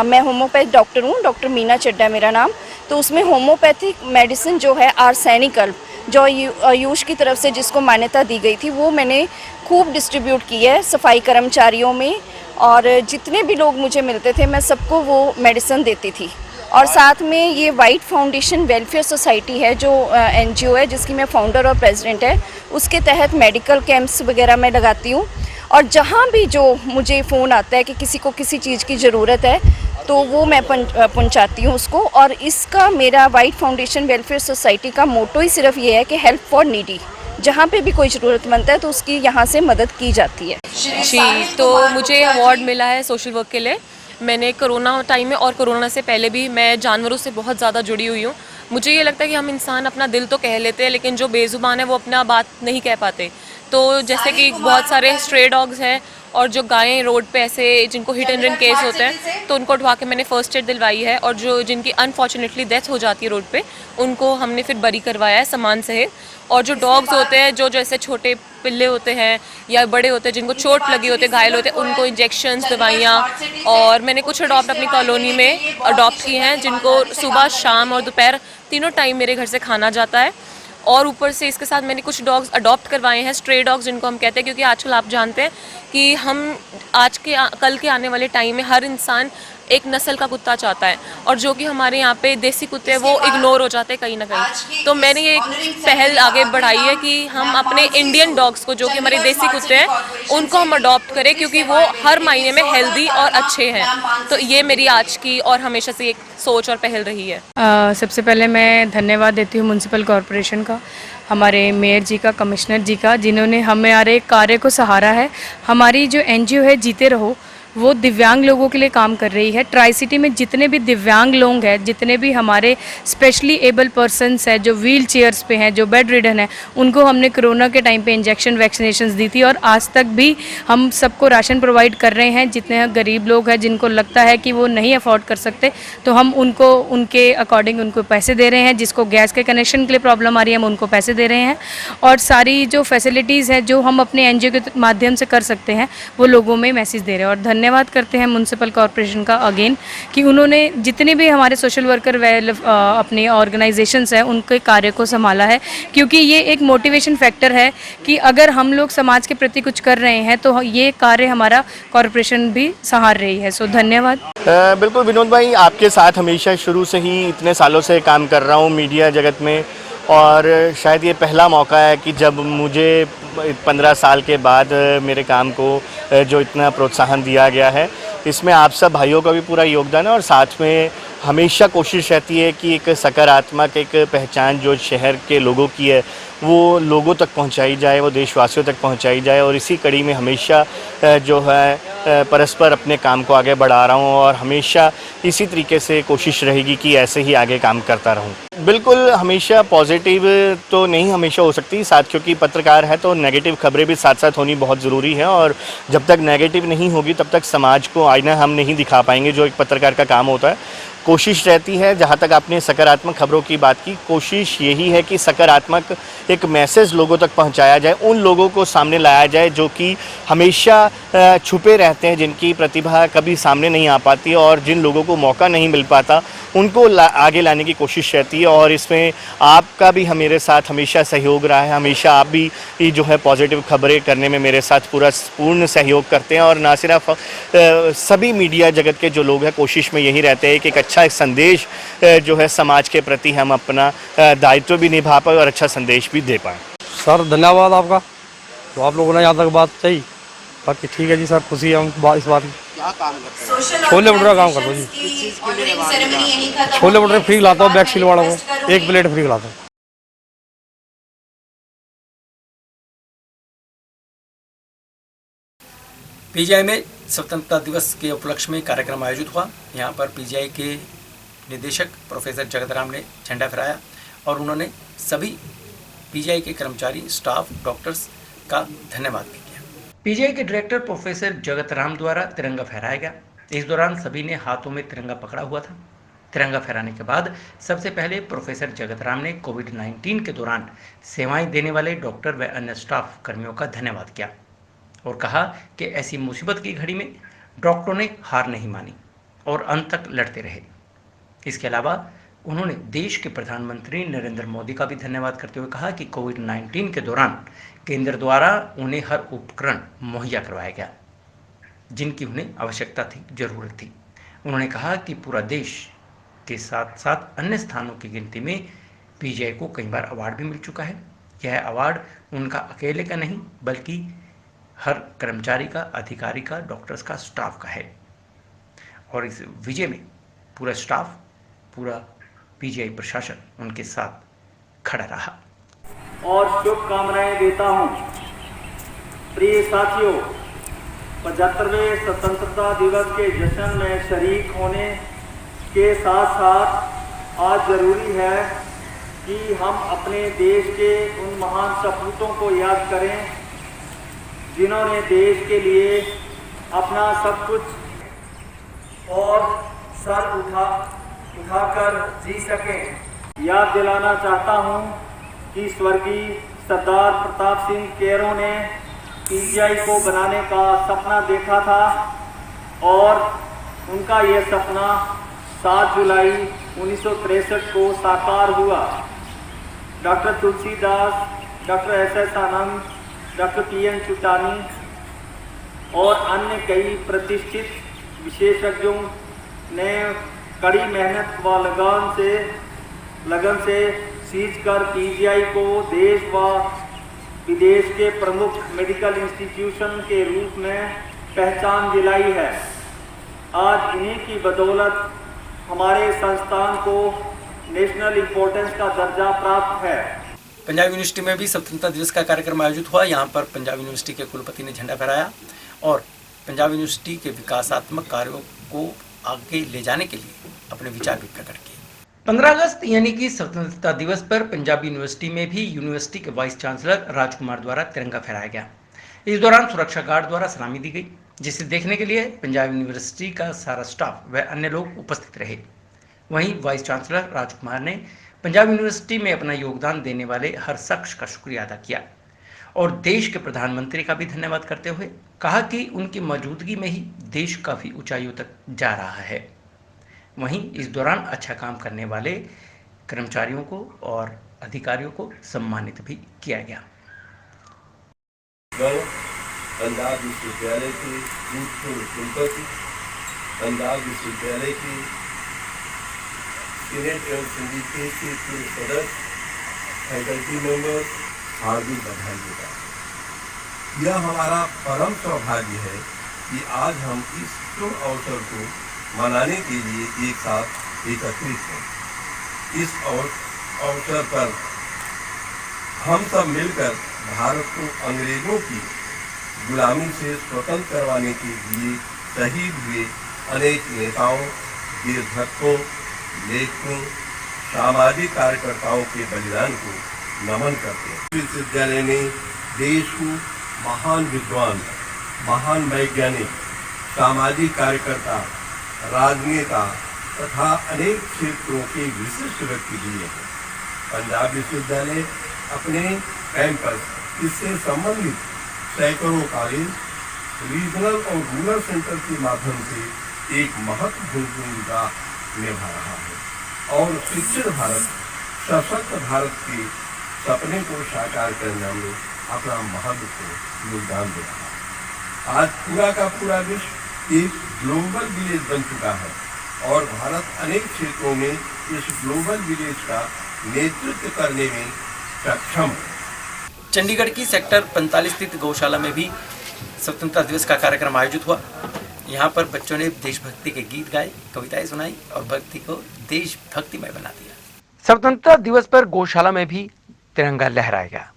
मैं होम्योपैथ डॉक्टर हूँ, डॉक्टर मीना चड्डा मेरा नाम। तो उसमें होम्योपैथिक मेडिसिन जो है आर्सेनिकल, जो आयुष की तरफ से जिसको मान्यता दी गई थी, वो मैंने खूब डिस्ट्रीब्यूट की है सफाई कर्मचारियों में, और जितने भी लोग मुझे मिलते थे मैं सबको वो मेडिसिन देती थी। और साथ में ये वाइट फाउंडेशन वेलफेयर सोसाइटी है जो एनजीओ है, जिसकी मैं फाउंडर और प्रेसिडेंट है, उसके तहत मेडिकल कैंप्स वगैरह मैं लगाती हूँ। और जहाँ भी जो मुझे फ़ोन आता है कि किसी को किसी चीज़ की ज़रूरत है तो वो मैं पहुँचाती हूँ उसको। और इसका मेरा वाइट फाउंडेशन वेलफेयर सोसाइटी का मोटो ही सिर्फ ये है कि हेल्प फॉर नीडी, जहाँ पे भी कोई ज़रूरतमंद है तो उसकी यहाँ से मदद की जाती है। जी, तो मुझे अवार्ड मिला है सोशल वर्क के लिए। मैंने कोरोना टाइम में और कोरोना से पहले भी मैं जानवरों से बहुत ज़्यादा जुड़ी हुई हूँ। मुझे ये लगता है कि हम इंसान अपना दिल तो कह लेते हैं, लेकिन जो बेज़ुबान है वो अपना बात नहीं कह पाते। तो जैसे कि बहुत सारे स्ट्रे डॉग्स हैं और जो गायें रोड पे ऐसे जिनको हिट एंड रन केस होते हैं, तो उनको उठवा के मैंने फ़र्स्ट एड दिलवाई है। और जो जिनकी अनफॉर्चुनेटली डेथ हो जाती है रोड पे, उनको हमने फिर बरी करवाया है सामान सहित। और जो डॉग्स होते हैं, जो जैसे छोटे पिल्ले होते हैं या बड़े होते हैं जिनको चोट लगी होती है, घायल होते हैं, उनको इंजेक्शंस, दवाइयाँ। और मैंने कुछ अडॉप्ट अपनी कॉलोनी में अडॉप्ट किए हैं, जिनको सुबह, शाम और दोपहर तीनों टाइम मेरे घर से खाना जाता है। और ऊपर से इसके साथ मैंने कुछ डॉग्स अडॉप्ट करवाए हैं, स्ट्रे डॉग्स जिनको हम कहते हैं, क्योंकि आजकल आप जानते हैं कि हम कल के आने वाले टाइम में हर इंसान एक नस्ल का कुत्ता चाहता है, और जो कि हमारे यहाँ पे देसी कुत्ते हैं वो इग्नोर हो जाते हैं कहीं ना कहीं। तो मैंने ये एक पहल आगे बढ़ाई है कि हम अपने इंडियन डॉग्स को, जो कि हमारे देसी कुत्ते हैं, उनको हम अडॉप्ट करें, क्योंकि वो हर मायने में हेल्दी और अच्छे हैं। तो ये मेरी आज की और हमेशा से एक सोच और पहल रही है। सबसे पहले मैं धन्यवाद देती हूँ म्यूनसिपल कॉरपोरेशन का, हमारे मेयर जी का, कमिश्नर जी का, जिन्होंने हमारे कार्य को सहारा है। हमारी जो एनजीओ है जीते रहो, वो दिव्यांग लोगों के लिए काम कर रही है। ट्राई सिटी में जितने भी दिव्यांग लोग हैं, जितने भी हमारे स्पेशली एबल पर्सनस हैं, जो व्हील चेयर्स पे हैं, जो बेड रिडन हैं, उनको हमने कोरोना के टाइम पे इंजेक्शन वैक्सीनेशंस दी थी। और आज तक भी हम सबको राशन प्रोवाइड कर रहे हैं। जितने गरीब लोग हैं जिनको लगता है कि वो नहीं अफोर्ड कर सकते, तो हम उनको उनके अकॉर्डिंग उनको पैसे दे रहे हैं। जिसको गैस के कनेक्शन के लिए प्रॉब्लम आ रही है, हम उनको पैसे दे रहे हैं। और सारी जो फैसिलिटीज़ हैं जो हम अपने एनजीओ के माध्यम से कर सकते हैं, वो लोगों में मैसेज दे रहे हैं। और धन्यवाद करते हैं म्यूनसिपल कॉरपोरेशन का अगेन, कि उन्होंने जितने भी हमारे सोशल वर्कर अपने ऑर्गेनाइजेशंस हैं उनके कार्य को संभाला है। क्योंकि ये एक मोटिवेशन फैक्टर है कि अगर हम लोग समाज के प्रति कुछ कर रहे हैं तो ये कार्य हमारा कॉरपोरेशन भी सहार रही है। सो धन्यवाद। बिल्कुल विनोद भाई, आपके साथ हमेशा शुरू से ही इतने सालों से काम कर रहा हूँ मीडिया जगत में, और शायद ये पहला मौका है कि जब मुझे 15 साल के बाद मेरे काम को जो इतना प्रोत्साहन दिया गया है, इसमें आप सब भाइयों का भी पूरा योगदान है। और साथ में हमेशा कोशिश रहती है कि एक सकारात्मक एक पहचान जो शहर के लोगों की है वो लोगों तक पहुंचाई जाए, वो देशवासियों तक पहुंचाई जाए। और इसी कड़ी में हमेशा जो है परस्पर अपने काम को आगे बढ़ा रहा हूं, और हमेशा इसी तरीके से कोशिश रहेगी कि ऐसे ही आगे काम करता रहूं। बिल्कुल, हमेशा पॉजिटिव तो नहीं हमेशा हो सकती साथ, क्योंकि पत्रकार है तो नेगेटिव खबरें भी साथ साथ होनी बहुत ज़रूरी है। और जब तक नेगेटिव नहीं होगी तब तक समाज को आईना हम नहीं दिखा पाएंगे, जो एक पत्रकार का काम होता है। कोशिश रहती है, जहाँ तक आपने सकारात्मक खबरों की बात की, कोशिश यही है कि सकारात्मक एक मैसेज लोगों तक पहुँचाया जाए, उन लोगों को सामने लाया जाए जो कि हमेशा छुपे रहते हैं, जिनकी प्रतिभा कभी सामने नहीं आ पाती और जिन लोगों को मौका नहीं मिल पाता उनको आगे लाने की कोशिश रहती है। और इसमें आपका भी मेरे साथ हमेशा सहयोग रहा है, हमेशा आप भी जो है पॉजिटिव खबरें करने में मेरे साथ पूर्ण सहयोग करते हैं। और ना सिर्फ सभी मीडिया जगत के जो लोग हैं कोशिश में यही रहते हैं कि एक अच्छा संदेश जो है समाज के प्रति हम अपना दायित्व भी निभा पाए और अच्छा संदेश भी दे पाएँ। सर धन्यवाद आपका, तो आप लोगों ने यहाँ तक बात चाहिए। बाकी ठीक है जी सर, खुशी है हम इस बात की। क्या काम करते हैं? छोले भटूरे का काम करता हूँ जी। किस चीज़ के लिए रवाना? छोले भटूरे फ्री खिलाता हूँ, वैक्सीन वालों को 1 प्लेट फ्री खिलाता हूँ। पीजीआई में स्वतंत्रता दिवस के उपलक्ष्य में कार्यक्रम आयोजित हुआ। यहाँ पर पीजीआई के निदेशक प्रोफेसर जगत राम ने झंडा फहराया और उन्होंने सभी पीजीआई के कर्मचारी, स्टाफ, डॉक्टर्स का धन्यवाद भी किया। पीजीआई के डायरेक्टर प्रोफेसर जगत राम द्वारा तिरंगा फहराया गया। इस दौरान सभी ने हाथों में तिरंगा पकड़ा हुआ था। तिरंगा फहराने के बाद सबसे पहले प्रोफेसर जगत राम ने कोविड-19 के दौरान सेवाएं देने वाले डॉक्टर व अन्य स्टाफ कर्मियों का धन्यवाद किया और कहा कि ऐसी मुसीबत की घड़ी में डॉक्टरों ने हार नहीं मानी और अंत तक लड़ते रहे। इसके अलावा उन्होंने देश के प्रधानमंत्री नरेंद्र मोदी का भी धन्यवाद करते हुए कहा कि कोविड-19 के दौरान केंद्र द्वारा उन्हें हर उपकरण मुहैया करवाया गया जिनकी उन्हें आवश्यकता थी, जरूरत थी। उन्होंने कहा कि पूरा देश के साथ साथ अन्य स्थानों की गिनती में पीजीआई को कई बार अवार्ड भी मिल चुका है। यह अवार्ड उनका अकेले का नहीं बल्कि हर कर्मचारी का, अधिकारी का, डॉक्टर्स का, स्टाफ का है और इस विजय में पूरा स्टाफ, पूरा पीजीआई प्रशासन उनके साथ खड़ा रहा। और शुभकामनाएं देता हूं। प्रिय साथियों, 75वें स्वतंत्रता दिवस के जश्न में शरीक होने के साथ साथ आज जरूरी है कि हम अपने देश के उन महान सपूतों को याद करें जिन्होंने देश के लिए अपना सब कुछ और सर उठाकर जी सकें। याद दिलाना चाहता हूं कि स्वर्गीय सरदार प्रताप सिंह केरो ने पीजीआई को बनाने का सपना देखा था और उनका ये सपना 7 जुलाई 1963 को साकार हुआ। Doctor Tulsidas, doctor S S. Anand, doctor P N. Chutani और अन्य कई प्रतिष्ठित विशेषज्ञों ने कड़ी मेहनत व लगन से सींच कर पीजीआई को देश व विदेश के प्रमुख मेडिकल इंस्टीट्यूशन के रूप में पहचान दिलाई है। आज इन्हीं की बदौलत हमारे संस्थान को नेशनल इम्पोर्टेंस का दर्जा प्राप्त है। पंजाब यूनिवर्सिटी में भी स्वतंत्रता दिवस का कार्यक्रम आयोजित हुआ। यहाँ पर पंजाब यूनिवर्सिटी के कुलपति ने झंडा फहराया और पंजाब यूनिवर्सिटी के विकासात्मक कार्यों को आगे ले जाने के लिए अपने विचार भी प्रकट किए। 15 अगस्त यानी कि स्वतंत्रता दिवस पर पंजाब यूनिवर्सिटी में भी यूनिवर्सिटी के वाइस चांसलर राजकुमार द्वारा तिरंगा फहराया गया। इस दौरान सुरक्षा गार्ड द्वारा सलामी दी गई, जिसे देखने के लिए पंजाब यूनिवर्सिटी का सारा स्टाफ व अन्य लोग उपस्थित रहे। वहीं वाइस चांसलर राजकुमार ने पंजाब यूनिवर्सिटी में अपना योगदान देने वाले हर शख्स का शुक्रिया अदा किया और देश के प्रधानमंत्री का भी धन्यवाद करते हुए कहा कि उनकी मौजूदगी में ही देश काफ़ी ऊंचाइयों तक जा रहा है। वहीं इस दौरान अच्छा काम करने वाले कर्मचारियों को और अधिकारियों को सम्मानित भी किया गया। पंजाब विश्वविद्यालय के भूतपूर्व कुलपति, पंजाब विश्वविद्यालय के सीनेट एवं सिंडिकेट के पूर्व सदस्य, फैकल्टी मेंबर, हार्दिक बधाई देता हूं। यह हमारा परम सौभाग्य है कि आज हम इस शुभ अवसर को मनाने के लिए एक साथ एकत्रित हैं। इस अवसर पर हम सब मिलकर भारत को अंग्रेजों की गुलामी से स्वतंत्र करवाने के लिए शहीद हुए अनेक नेताओं, देशभक्तों, लेखकों, सामाजिक कार्यकर्ताओं के बलिदान को नमन करते हैं। विश्वविद्यालय ने देश को महान विद्वान, महान वैज्ञानिक, सामाजिक कार्यकर्ता, राजनेता तथा अनेक क्षेत्रों के विशिष्ट व्यक्ति दिए हैं। पंजाब विश्वविद्यालय अपने कैंपस, इससे संबंधित सैकड़ों कॉलेज, रीजनल और रूरल सेंटर के माध्यम से एक महत्वपूर्ण भूमिका निभा रहा है और शिक्षित भारत, सशक्त भारत के सपने को साकार करने में अपना महत्वपूर्ण योगदान दे रहा है। आज पूरा का पूरा विश्व एक ग्लोबल विलेज बन चुका है और भारत अनेक क्षेत्रों में इस ग्लोबल विलेज का नेतृत्व करने में सक्षम है। चंडीगढ़ की सेक्टर 45 स्थित गौशाला में भी स्वतंत्रता दिवस का कार्यक्रम आयोजित हुआ। यहाँ पर बच्चों ने देशभक्ति के गीत गाए, कविताएं सुनाई और भक्ति को देशभक्तिमय बना दिया। स्वतंत्रता दिवस पर गौशाला में भी तिरंगा लहराया गया।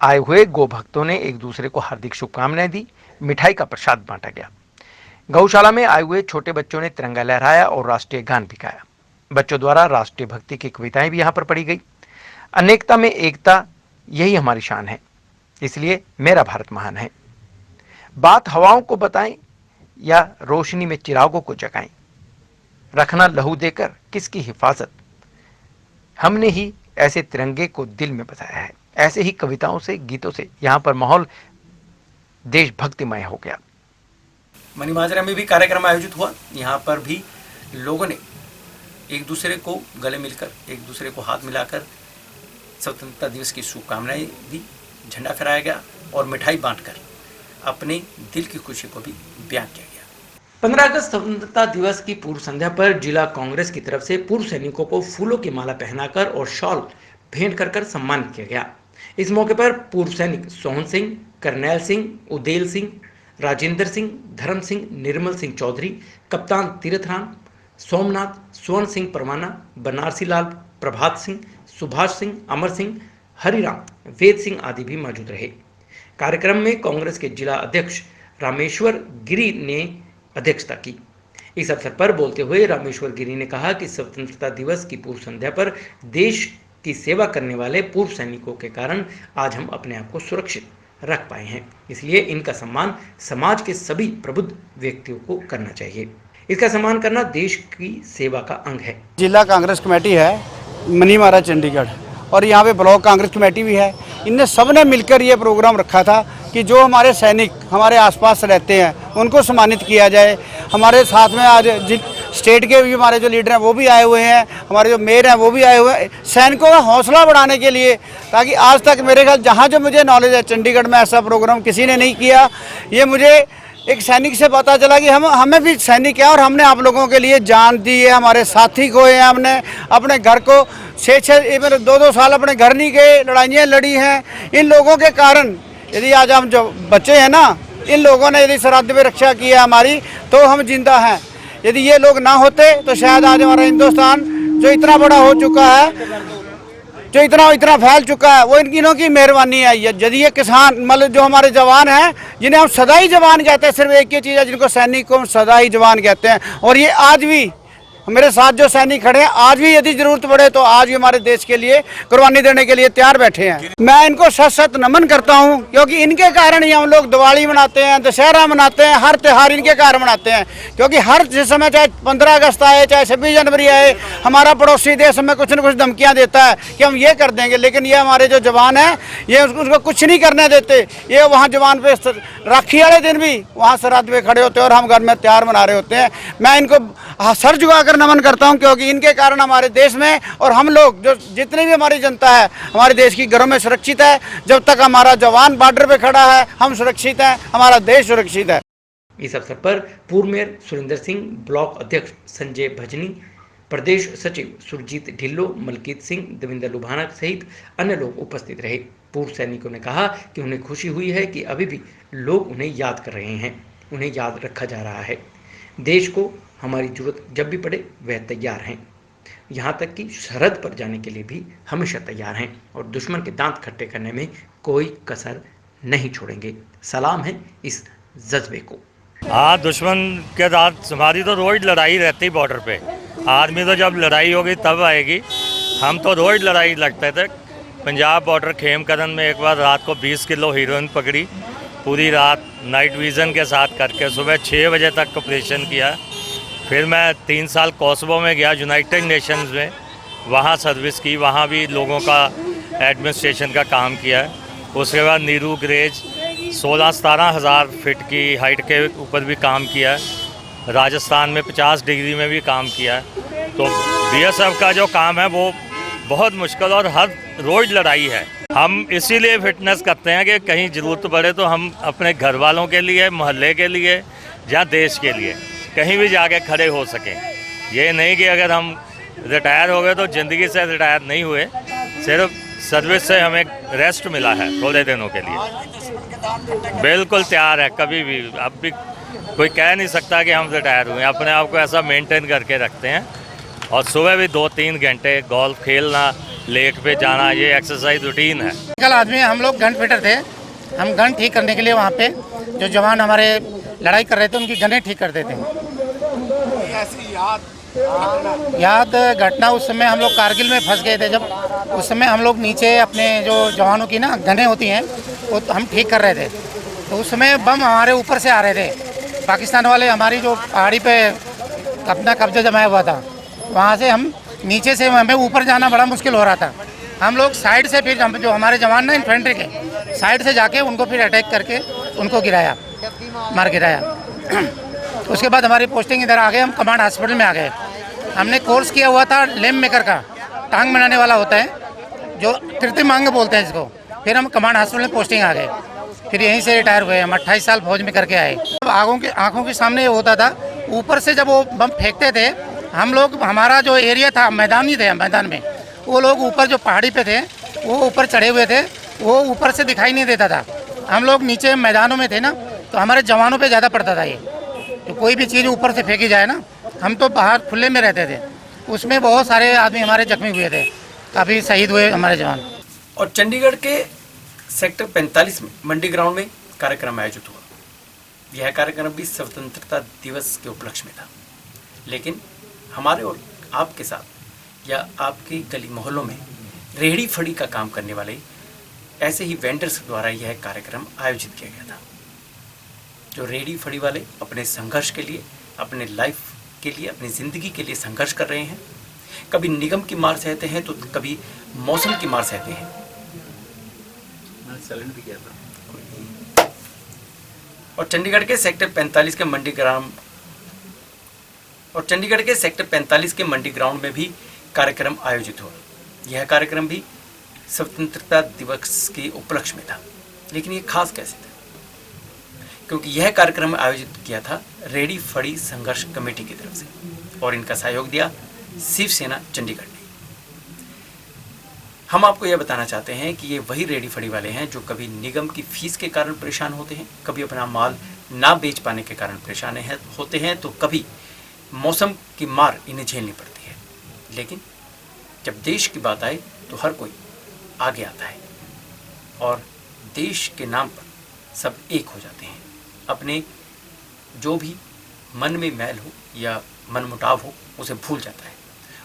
आए हुए गौ भक्तों ने एक दूसरे को हार्दिक शुभकामनाएं दी, मिठाई का प्रसाद बांटा गया। गौशाला में आए हुए छोटे बच्चों ने तिरंगा लहराया और राष्ट्रीय गान भी गाया। बच्चों द्वारा राष्ट्रीय भक्ति की कविताएं भी यहाँ पर पढ़ी गई। अनेकता में एकता, यही हमारी शान है, इसलिए मेरा भारत महान है। बात हवाओं को बताएं या रोशनी में चिरागों को जगाएं, रखना लहू देकर किसकी हिफाजत, हमने ही ऐसे तिरंगे को दिल में बसाया है। ऐसे ही कविताओं से, गीतों से यहाँ पर माहौल देशभक्तिमय हो गया। मनीमाजरा में भी कार्यक्रम आयोजित हुआ। यहाँ पर भी लोगों ने एक दूसरे को गले मिलकर, एक दूसरे को हाथ मिलाकर स्वतंत्रता दिवस की शुभकामनाएं दी, झंडा फहराया गया और मिठाई बांटकर अपने दिल की खुशी को भी बयां किया गया। 15 अगस्त स्वतंत्रता दिवस की पूर्व संध्या पर जिला कांग्रेस की तरफ से पूर्व सैनिकों को फूलों की माला पहनाकर और शॉल भेंट कर सम्मानित किया गया। इस मौके पर पूर्व सैनिक सोहन सिंह, करनैल सिंह, उदेल सिंह, राजेंद्र सिंह, धर्म सिंह, निर्मल सिंह चौधरी, कप्तान तीर्थराम, सोमनाथ, स्वर्ण सिंह परवाना, बनारसी लाल, प्रभात सिंह, सुभाष सिंह, अमर सिंह, हरिराम, वेद सिंह आदि भी मौजूद रहे। कार्यक्रम में कांग्रेस के जिला अध्यक्ष रामेश्वर गिरी ने अध्यक्षता की। इस अवसर पर बोलते हुए रामेश्वर गिरी ने कहा कि स्वतंत्रता दिवस की पूर्व संध्या पर देश की सेवा करने वाले पूर्व सैनिकों के कारण आज हम अपने आप को सुरक्षित रख पाए हैं, इसलिए इनका सम्मान समाज के सभी प्रबुद्ध व्यक्तियों को करना चाहिए। इसका सम्मान करना देश की सेवा का अंग है। जिला कांग्रेस कमेटी है मनीमारा चंडीगढ़ और यहाँ पे ब्लॉक कांग्रेस कमेटी भी है। इनने सबने मिलकर ये प्रोग्राम रखा था कि जो हमारे सैनिक हमारे आसपास रहते हैं उनको सम्मानित किया जाए। हमारे साथ में आज स्टेट के भी हमारे जो लीडर हैं वो भी आए हुए हैं, हमारे जो मेयर हैं वो भी आए हुए हैं, सैनिकों का हौसला बढ़ाने के लिए, ताकि आज तक मेरे ख्याल जहाँ जो मुझे नॉलेज है चंडीगढ़ में ऐसा प्रोग्राम किसी ने नहीं किया। ये मुझे एक सैनिक से पता चला कि हमें भी सैनिक है और हमने आप लोगों के लिए जान दी है, हमारे साथी को है, हमने अपने घर को 6-6 2-2 साल अपने घर नहीं गए, लड़ाइयाँ लड़ी हैं। इन लोगों के कारण यदि आज हम जो बच्चे हैं ना, इन लोगों ने यदि सरहद में रक्षा की है हमारी, तो हम जिंदा हैं। यदि ये लोग ना होते तो शायद आज हमारा हिंदुस्तान जो इतना बड़ा हो चुका है, जो इतना फैल चुका है, वो इनकी की मेहरबानी है। यदि ये किसान मतलब जो हमारे जवान हैं, जिन्हें हम सदा ही जवान कहते हैं, सिर्फ एक ही चीज़ है जिनको सैनिक को हम सदा ही जवान कहते हैं, और ये आज भी मेरे साथ जो सैनिक खड़े हैं, आज भी यदि जरूरत पड़े तो आज भी हमारे देश के लिए कुर्बानी देने के लिए तैयार बैठे हैं। मैं इनको सत नमन करता हूं, क्योंकि इनके कारण ही हम लोग दिवाली मनाते हैं, दशहरा मनाते हैं, हर त्यौहार इनके कारण मनाते हैं। क्योंकि हर जिस समय चाहे 15 अगस्त आए, चाहे 26 जनवरी आए, हमारा पड़ोसी देश हमें कुछ न कुछ धमकियाँ देता है कि हम ये कर देंगे, लेकिन ये हमारे जो जवान हैं ये उसको कुछ नहीं करने देते। ये वहाँ जवान पे राखी वाले दिन भी वहाँ सरहद पे खड़े होते हैं और हम घर में त्यौहार मना रहे होते हैं। मैं इनको सर झुकाकर नमन करता हूं, क्योंकि इनके कारण हमारे देश में और हम लोग जो जितनी भी हमारी जनता है हमारे देश की घरों में सुरक्षित है। जब तक हमारा जवान बॉर्डर पे खड़ा है हम सुरक्षित हैं, हमारा देश सुरक्षित है। इस अवसर पर पूर्व मेयर सुरेंद्र सिंह, ब्लॉक अध्यक्ष संजय भजनी, प्रदेश सचिव सुरजीत ढिल्लो, मलकीत सिंह, देवेंद्र लुभाना सहित अन्य लोग उपस्थित रहे। पूर्व सैनिकों ने कहा कि उन्हें खुशी हुई है कि अभी भी लोग उन्हें याद कर रहे हैं, उन्हें याद रखा जा रहा है। देश को हमारी जरूरत जब भी पड़े वह तैयार हैं, यहाँ तक कि सरहद पर जाने के लिए भी हमेशा तैयार हैं और दुश्मन के दांत खट्टे करने में कोई कसर नहीं छोड़ेंगे। सलाम है इस जज्बे को। हाँ, दुश्मन के साथ हमारी तो रोज लड़ाई रहती बॉर्डर पे। आदमी तो जब लड़ाई होगी तब आएगी, हम तो रोज लड़ाई लड़ते थे। पंजाब बॉर्डर खेमकरन में एक बार रात को 20 किलो हीरोइन पकड़ी, पूरी रात नाइट विज़न के साथ करके सुबह 6 बजे तक ऑपरेशन किया। फिर मैं 3 साल कोसोवो में गया, यूनाइटेड नेशंस में, वहाँ सर्विस की, वहाँ भी लोगों का एडमिनिस्ट्रेशन का काम किया। उसके बाद नीरू ग्रेज 16-17 हज़ार फिट की हाइट के ऊपर भी काम किया है। राजस्थान में 50 डिग्री में भी काम किया है। तो बीएसएफ का जो काम है वो बहुत मुश्किल और हर रोज़ लड़ाई है। हम इसीलिए फिटनेस करते हैं कि कहीं ज़रूरत पड़े तो हम अपने घर वालों के लिए, मोहल्ले के लिए या देश के लिए कहीं भी जाके खड़े हो सकें। ये नहीं कि अगर हम रिटायर हो गए तो ज़िंदगी से रिटायर नहीं हुए, सिर्फ सर्विस से हमें रेस्ट मिला है थोड़े दिनों के लिए। बिल्कुल तैयार है, कभी भी अब भी कोई कह नहीं सकता कि हम रिटायर हुए। अपने आप को ऐसा मेंटेन करके रखते हैं और सुबह भी 2-3 घंटे गोल्फ खेलना, लेक पे जाना, ये एक्सरसाइज रूटीन है। कल आदमी हम लोग गन फिटर थे, हम गन ठीक करने के लिए वहाँ पे जो जवान हमारे लड़ाई कर रहे थे उनकी गनें ठीक करते थे। याद घटना उस समय हम लोग कारगिल में फंस गए थे, जब उस समय हम लोग नीचे अपने जो जवानों की ना गनें होती हैं वो हम ठीक कर रहे थे। तो उस समय बम हमारे ऊपर से आ रहे थे। पाकिस्तान वाले हमारी जो पहाड़ी पे अपना कब्जा जमाया हुआ था, वहाँ से हम नीचे से हमें ऊपर जाना बड़ा मुश्किल हो रहा था। हम लोग साइड से फिर जो हमारे जवान ना इन्फेंट्री के साइड से जाके उनको फिर अटैक करके उनको गिराया, मार गिराया। उसके बाद हमारी पोस्टिंग इधर आ गए, हम कमांड हॉस्पिटल में आ गए। हमने कोर्स किया हुआ था लैम्प मेकर का, टांग बनाने वाला होता है जो कृत्रिम अंग बोलते हैं इसको। फिर हम कमांड हॉस्पिटल में पोस्टिंग आ गए, फिर यहीं से रिटायर हुए। हम 28 साल फौज में करके आए। आँखों के सामने ये होता था, ऊपर से जब वो बम फेंकते थे हम लोग, हमारा जो एरिया था मैदानी थे, मैदान में वो लोग ऊपर जो पहाड़ी पे थे वो ऊपर चढ़े हुए थे, वो ऊपर से दिखाई नहीं देता था। हम लोग नीचे मैदानों में थे ना, तो हमारे जवानों पे ज़्यादा पड़ता था ये। तो कोई भी चीज़ ऊपर से फेंकी जाए ना, हम तो बाहर खुले में रहते थे। उसमें बहुत सारे आदमी हमारे जख्मी हुए थे, काफ़ी शहीद हुए हमारे जवान। और चंडीगढ़ के सेक्टर 45 में मंडी ग्राउंड में कार्यक्रम आयोजित हुआ। यह कार्यक्रम भी स्वतंत्रता दिवस के उपलक्ष्य में था, लेकिन हमारे और आपके साथ या आपकी गली मोहल्लों में रेहड़ी फड़ी का काम करने वाले ऐसे ही वेंडर्स द्वारा यह कार्यक्रम आयोजित किया गया था, जो रेहड़ी फड़ी वाले अपने संघर्ष के लिए, अपने लाइफ के लिए, अपनी ज़िंदगी के लिए संघर्ष कर रहे हैं। कभी निगम की मार सहते हैं तो कभी मौसम की मार सहते हैं। और चंडीगढ़ के सेक्टर 45 के मंडी ग्राउंड में भी कार्यक्रम आयोजित हुआ। यह कार्यक्रम भी स्वतंत्रता दिवस के उपलक्ष्य में था, लेकिन ये खास कैसे था? क्योंकि यह कार्यक्रम आयोजित किया था रेहड़ी फड़ी संघर्ष कमेटी की तरफ से, और इनका सहयोग दिया शिवसेना चंडीगढ़ ने। हम आपको यह बताना चाहते हैं कि ये वही रेहड़ी फड़ी वाले हैं जो कभी निगम की फीस के कारण परेशान होते हैं, कभी अपना माल ना बेच पाने के कारण परेशान होते हैं, तो कभी मौसम की मार इन्हें झेलनी पड़ती है। लेकिन जब देश की बात आए तो हर कोई आगे आता है और देश के नाम पर सब एक हो जाते हैं। अपने जो भी मन में मैल हो या मनमुटाव हो उसे भूल जाता है,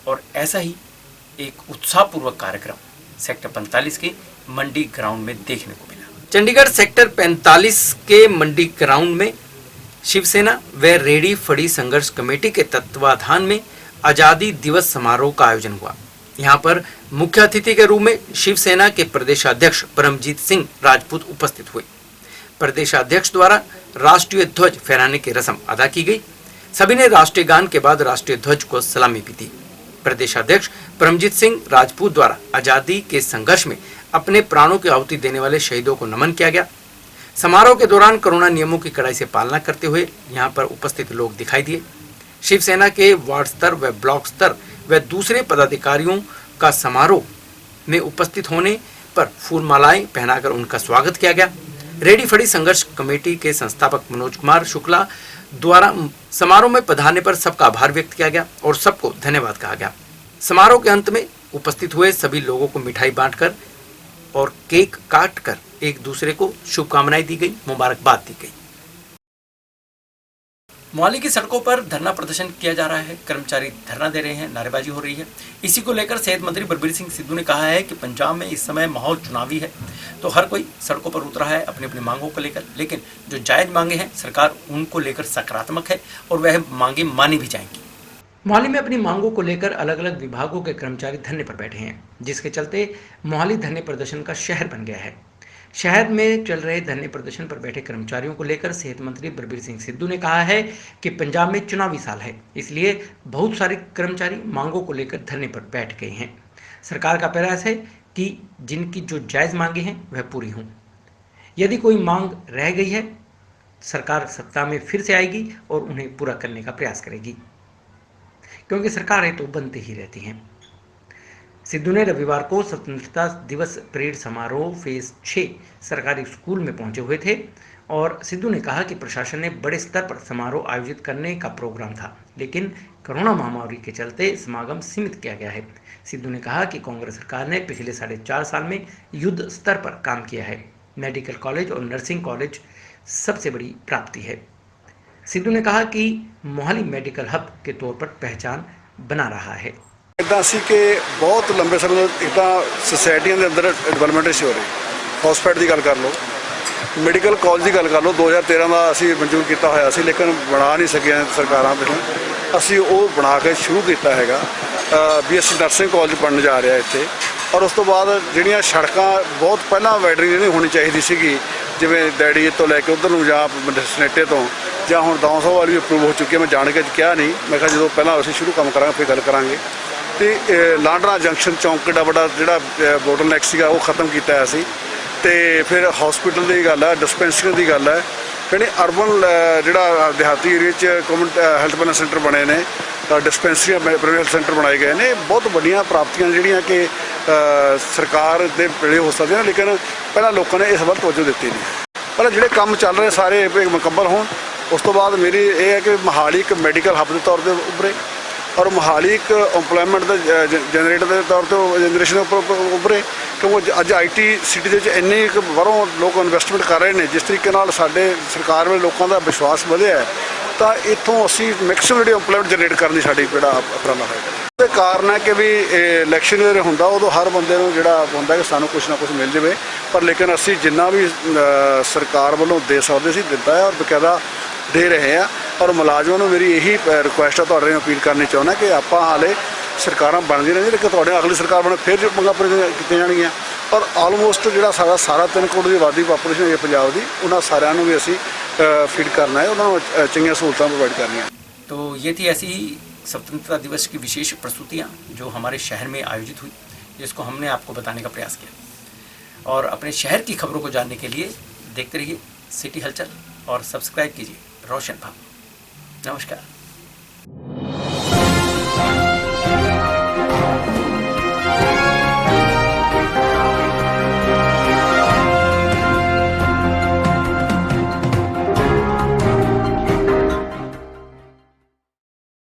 और ऐसा ही एक उत्साहपूर्वक कार्यक्रम सेक्टर 45 के मंडी ग्राउंड में देखने को मिला। चंडीगढ़ सेक्टर 45 के मंडी ग्राउंड में शिवसेना व रेहड़ी फड़ी संघर्ष कमेटी के तत्वाधान में आज़ादी दिवस समारोह का आयोजन हुआ। यहाँ पर मुख्य अतिथि के रूप में शिवसेना के प्रदेशाध्यक्ष परमजीत सिंह राजपूत उपस्थित हुए। प्रदेशाध्यक्ष द्वारा राष्ट्रीय ध्वज फहराने की रस्म अदा की गई। सभी ने राष्ट्रीय गान के बाद राष्ट्रीय ध्वज को सलामी भी दी। प्रदेशाध्यक्ष परमजीत सिंह राजपूत द्वारा आजादी के संघर्ष में अपने प्राणों की आहुति देने वाले शहीदों को नमन किया गया। समारोह के दौरान कोरोना नियमों की कड़ाई से पालना करते हुए यहाँ पर उपस्थित लोग दिखाई दिए। शिवसेना के वार्ड स्तर व ब्लॉक स्तर व दूसरे पदाधिकारियों का समारोह में उपस्थित होने पर फूल मालाएं पहनाकर उनका स्वागत किया गया। रेहड़ी फड़ी संघर्ष कमेटी के संस्थापक मनोज कुमार शुक्ला द्वारा समारोह में पधारने पर सबका आभार व्यक्त किया गया और सबको धन्यवाद कहा गया। समारोह के अंत में उपस्थित हुए सभी लोगों को मिठाई बांटकर और केक काटकर एक दूसरे को शुभकामनाएं दी गई, मुबारकबाद दी गई। मोहाली की सड़कों पर धरना प्रदर्शन किया जा रहा है। कर्मचारी धरना दे रहे हैं, नारेबाजी हो रही है। इसी को लेकर सेहत मंत्री बलबीर सिंह सिद्धू ने कहा है कि पंजाब में इस समय माहौल चुनावी है, तो हर कोई सड़कों पर उतरा है अपनी अपनी मांगों को लेकर। लेकिन जो जायज मांगे हैं सरकार उनको लेकर सकारात्मक है और वह मांगे मानी भी जाएंगी। मोहाली में अपनी मांगों को लेकर अलग अलग विभागों के कर्मचारी धरने पर बैठे हैं, जिसके चलते मोहाली धरने प्रदर्शन का शहर बन गया है। शहर में चल रहे धरने प्रदर्शन पर बैठे कर्मचारियों को लेकर सेहत मंत्री बलबीर सिंह सिद्धू ने कहा है कि पंजाब में चुनावी साल है, इसलिए बहुत सारे कर्मचारी मांगों को लेकर धरने पर बैठ गए हैं। सरकार का प्रयास है कि जिनकी जो जायज़ मांगे हैं वह पूरी हों। यदि कोई मांग रह गई है, सरकार सत्ता में फिर से आएगी और उन्हें पूरा करने का प्रयास करेगी, क्योंकि सरकारें तो बनती ही रहती हैं। सिद्धू ने रविवार को स्वतंत्रता दिवस परेड समारोह फेज 6 सरकारी स्कूल में पहुंचे हुए थे और सिद्धू ने कहा कि प्रशासन ने बड़े स्तर पर समारोह आयोजित करने का प्रोग्राम था, लेकिन कोरोना महामारी के चलते समागम सीमित किया गया है। सिद्धू ने कहा कि कांग्रेस सरकार ने पिछले 4.5 साल में युद्ध स्तर पर काम किया है। मेडिकल कॉलेज और नर्सिंग कॉलेज सबसे बड़ी प्राप्ति है। सिद्धू ने कहा कि मोहाली मेडिकल हब के तौर पर पहचान बना रहा है। ਇੱਦਾਂ ਸੀ ਕਿ ਬਹੁਤ ਲੰਬੇ ਸਮੇਂ ਤੋਂ ਇੱਦਾਂ ਸੁਸਾਇਟੀਆਂ ਦੇ ਅੰਦਰ ਡਿਵੈਲਪਮੈਂਟ ਨਹੀਂ ਸੀ ਹੋ ਰਹੀ। ਹਸਪਤਾਲ ਦੀ ਗੱਲ ਕਰ ਲਓ, ਮੈਡੀਕਲ ਕਾਲਜ ਦੀ ਗੱਲ ਕਰ ਲਓ, 2013 ਦਾ ਅਸੀਂ ਮਨਜ਼ੂਰ ਕੀਤਾ ਹੋਇਆ ਸੀ, ਲੇਕਿਨ ਬਣਾ ਨਹੀਂ ਸਕੀਆਂ ਸਰਕਾਰਾਂ ਪਿਛੋਂ। ਅਸੀਂ ਉਹ ਬਣਾ ਕੇ ਸ਼ੁਰੂ ਕੀਤਾ ਹੈਗਾ। BSc ਨਰਸਿੰਗ ਕਾਲਜ ਬਣਨ ਜਾ ਰਿਹਾ ਇੱਥੇ। ਔਰ ਉਸ ਤੋਂ ਬਾਅਦ ਜਿਹੜੀਆਂ ਸੜਕਾਂ ਬਹੁਤ ਪਹਿਲਾਂ ਵੈਡਰਿੰਗ ਜਿਹੜੀ ਹੋਣੀ ਚਾਹੀਦੀ ਸੀਗੀ, ਜਿਵੇਂ ਡੈਡੀ ਤੋਂ ਲੈ ਕੇ ਉਧਰ ਨੂੰ ਜਾਂ ਸਨੇਟੇ ਤੋਂ ਜਾਂ ਹੁਣ ਦੌਂਸਾ ਵਾਲੀ ਅਪਰੂਵ ਹੋ ਚੁੱਕੀ ਹੈ। ਮੈਂ ਜਾਣ ਕੇ ਕਿਹਾ ਨਹੀਂ, ਮੈਂ ਕਿਹਾ ਜਦੋਂ ਪਹਿਲਾਂ ਅਸੀਂ ਸ਼ੁਰੂ ਕੰਮ ਕਰਾਂਗੇ ਫਿਰ ਗੱਲ ਕਰਾਂਗੇ। ਤੇ ਲਾਂਡਰਾ ਜੰਕਸ਼ਨ ਚੌਂਕ ਦਾ ਵੱਡਾ ਜਿਹੜਾ ਬੋਟਲਨੈਕ ਸੀਗਾ ਉਹ ਖਤਮ ਕੀਤਾ ਹੋਇਆ ਸੀ। ਤੇ ਫਿਰ ਹਸਪੀਟਲ ਦੀ ਗੱਲ ਹੈ, ਡਿਸਪੈਂਸਰੀ ਦੀ ਗੱਲ ਹੈ, ਜਿਹੜੇ ਅਰਬਨ ਜਿਹੜਾ ਦਿਹਾਤੀ ਏਰੀਆ 'ਚ ਕਮਿਊਨਿਟੀ ਹੈਲਥ ਵੈਲਨੈਸ ਸੈਂਟਰ ਬਣੇ ਨੇ, ਡਿਸਪੈਂਸਰੀਆਂ ਪ੍ਰਾਈਵੇਟ ਸੈਂਟਰ ਬਣਾਏ ਗਏ ਨੇ। ਬਹੁਤ ਵੱਡੀਆਂ ਪ੍ਰਾਪਤੀਆਂ ਜਿਹੜੀਆਂ ਕਿ ਸਰਕਾਰ ਦੇ ਵੇਲੇ ਹੋ ਸਕਦੀਆਂ, ਲੇਕਿਨ ਪਹਿਲਾਂ ਲੋਕਾਂ ਨੇ ਇਸ ਵੱਲ ਤਵੱਜੋ ਦਿੱਤੀ ਨਹੀਂ। ਪਰ ਜਿਹੜੇ ਕੰਮ ਚੱਲ ਰਹੇ ਸਾਰੇ ਮੁਕੰਮਲ ਹੋਣ। ਉਸ ਤੋਂ ਬਾਅਦ ਮੇਰੀ ਇਹ ਹੈ ਕਿ ਮੋਹਾਲੀ ਇੱਕ ਮੈਡੀਕਲ ਹੱਬ ਦੇ ਤੌਰ 'ਤੇ ਉੱਭਰੇ ਔਰ ਮੋਹਾਲੀ ਇੱਕ ਇੰਪਲੋਇਮੈਂਟ ਦੇ ਜਨਰੇਟਰ ਦੇ ਤੌਰ 'ਤੇ ਜਨਰੇਸ਼ਨ ਦੇ ਉੱਪਰ ਉੱਭਰੇ, ਕਿਉਂਕਿ ਅੱਜ IT ਸਿਟੀ ਦੇ ਵਿੱਚ ਇੰਨੇ ਕੁ ਬਾਹਰੋਂ ਲੋਕ ਇਨਵੈਸਟਮੈਂਟ ਕਰ ਰਹੇ ਨੇ। ਜਿਸ ਤਰੀਕੇ ਨਾਲ ਸਾਡੇ ਸਰਕਾਰ ਵਾਲੇ ਲੋਕਾਂ ਦਾ ਵਿਸ਼ਵਾਸ ਵਧਿਆ ਹੈ, ਤਾਂ ਇੱਥੋਂ ਅਸੀਂ ਮੈਕਸਿਮਮ ਜਿਹੜੀ ਇੰਪਲੋਇਮੈਂਟ ਜਨਰੇਟ ਕਰਨ ਦੀ ਸਾਡੀ ਜਿਹੜਾ ਉਪਰਾਲਾ ਹੋਏਗਾ। ਉਹਦੇ ਕਾਰਨ ਹੈ ਕਿ ਵੀ ਇਲੈਕਸ਼ਨ ਜਦੋਂ ਹੁੰਦਾ ਉਦੋਂ ਹਰ ਬੰਦੇ ਨੂੰ ਜਿਹੜਾ ਹੁੰਦਾ ਕਿ ਸਾਨੂੰ ਕੁਛ ਨਾ ਕੁਛ ਮਿਲ ਜਾਵੇ, ਪਰ ਲੇਕਿਨ ਅਸੀਂ ਜਿੰਨਾ ਵੀ ਸਰਕਾਰ ਵੱਲੋਂ ਦੇ ਸਕਦੇ ਸੀ ਦਿੱਤਾ ਹੈ ਔਰ ਬਕਾਇਦਾ ਦੇ ਰਹੇ ਆ। ਔਰ ਮੁਲਾਜ਼ਮਾਂ ਨੂੰ ਮੇਰੀ ਇਹੀ ਰਿਕੁਐਸਟ ਹੈ, ਤੁਹਾਡੇ ਨਾਲ ਅਪੀਲ ਕਰਨੀ ਚਾਹੁੰਦਾ ਕਿ ਆਪਾਂ ਹਾਲੇ ਸਰਕਾਰਾਂ ਬਣਦੀਆਂ ਰਹਿੰਦੀਆਂ, ਲੇਕਿਨ ਤੁਹਾਡੇ ਅਗਲੀ ਸਰਕਾਰ ਬਣੇ ਫਿਰ ਮੰਗਾਂ ਪੂਰੀਆਂ ਕੀਤੀਆਂ ਜਾਣਗੀਆਂ। ਔਰ ਆਲਮੋਸਟ ਜਿਹੜਾ ਸਾਰਾ 3 ਕਰੋੜ ਦੀ ਆਬਾਦੀ ਪਾਪੂਲੇਸ਼ਨ ਹੈ ਪੰਜਾਬ ਦੀ, ਉਹਨਾਂ ਸਾਰਿਆਂ ਨੂੰ ਵੀ ਅਸੀਂ ਫੀਡ करना है, उन्होंने चंगी सहूलतां प्रोवाइड करनी है। तो ये थी ऐसी स्वतंत्रता दिवस की विशेष प्रस्तुतियाँ जो हमारे शहर में आयोजित हुई, जिसको हमने आपको बताने का प्रयास किया। और अपने शहर की खबरों को जानने के लिए देखते रहिए सिटी हलचल और सब्सक्राइब कीजिए रोशन भाव। नमस्कार।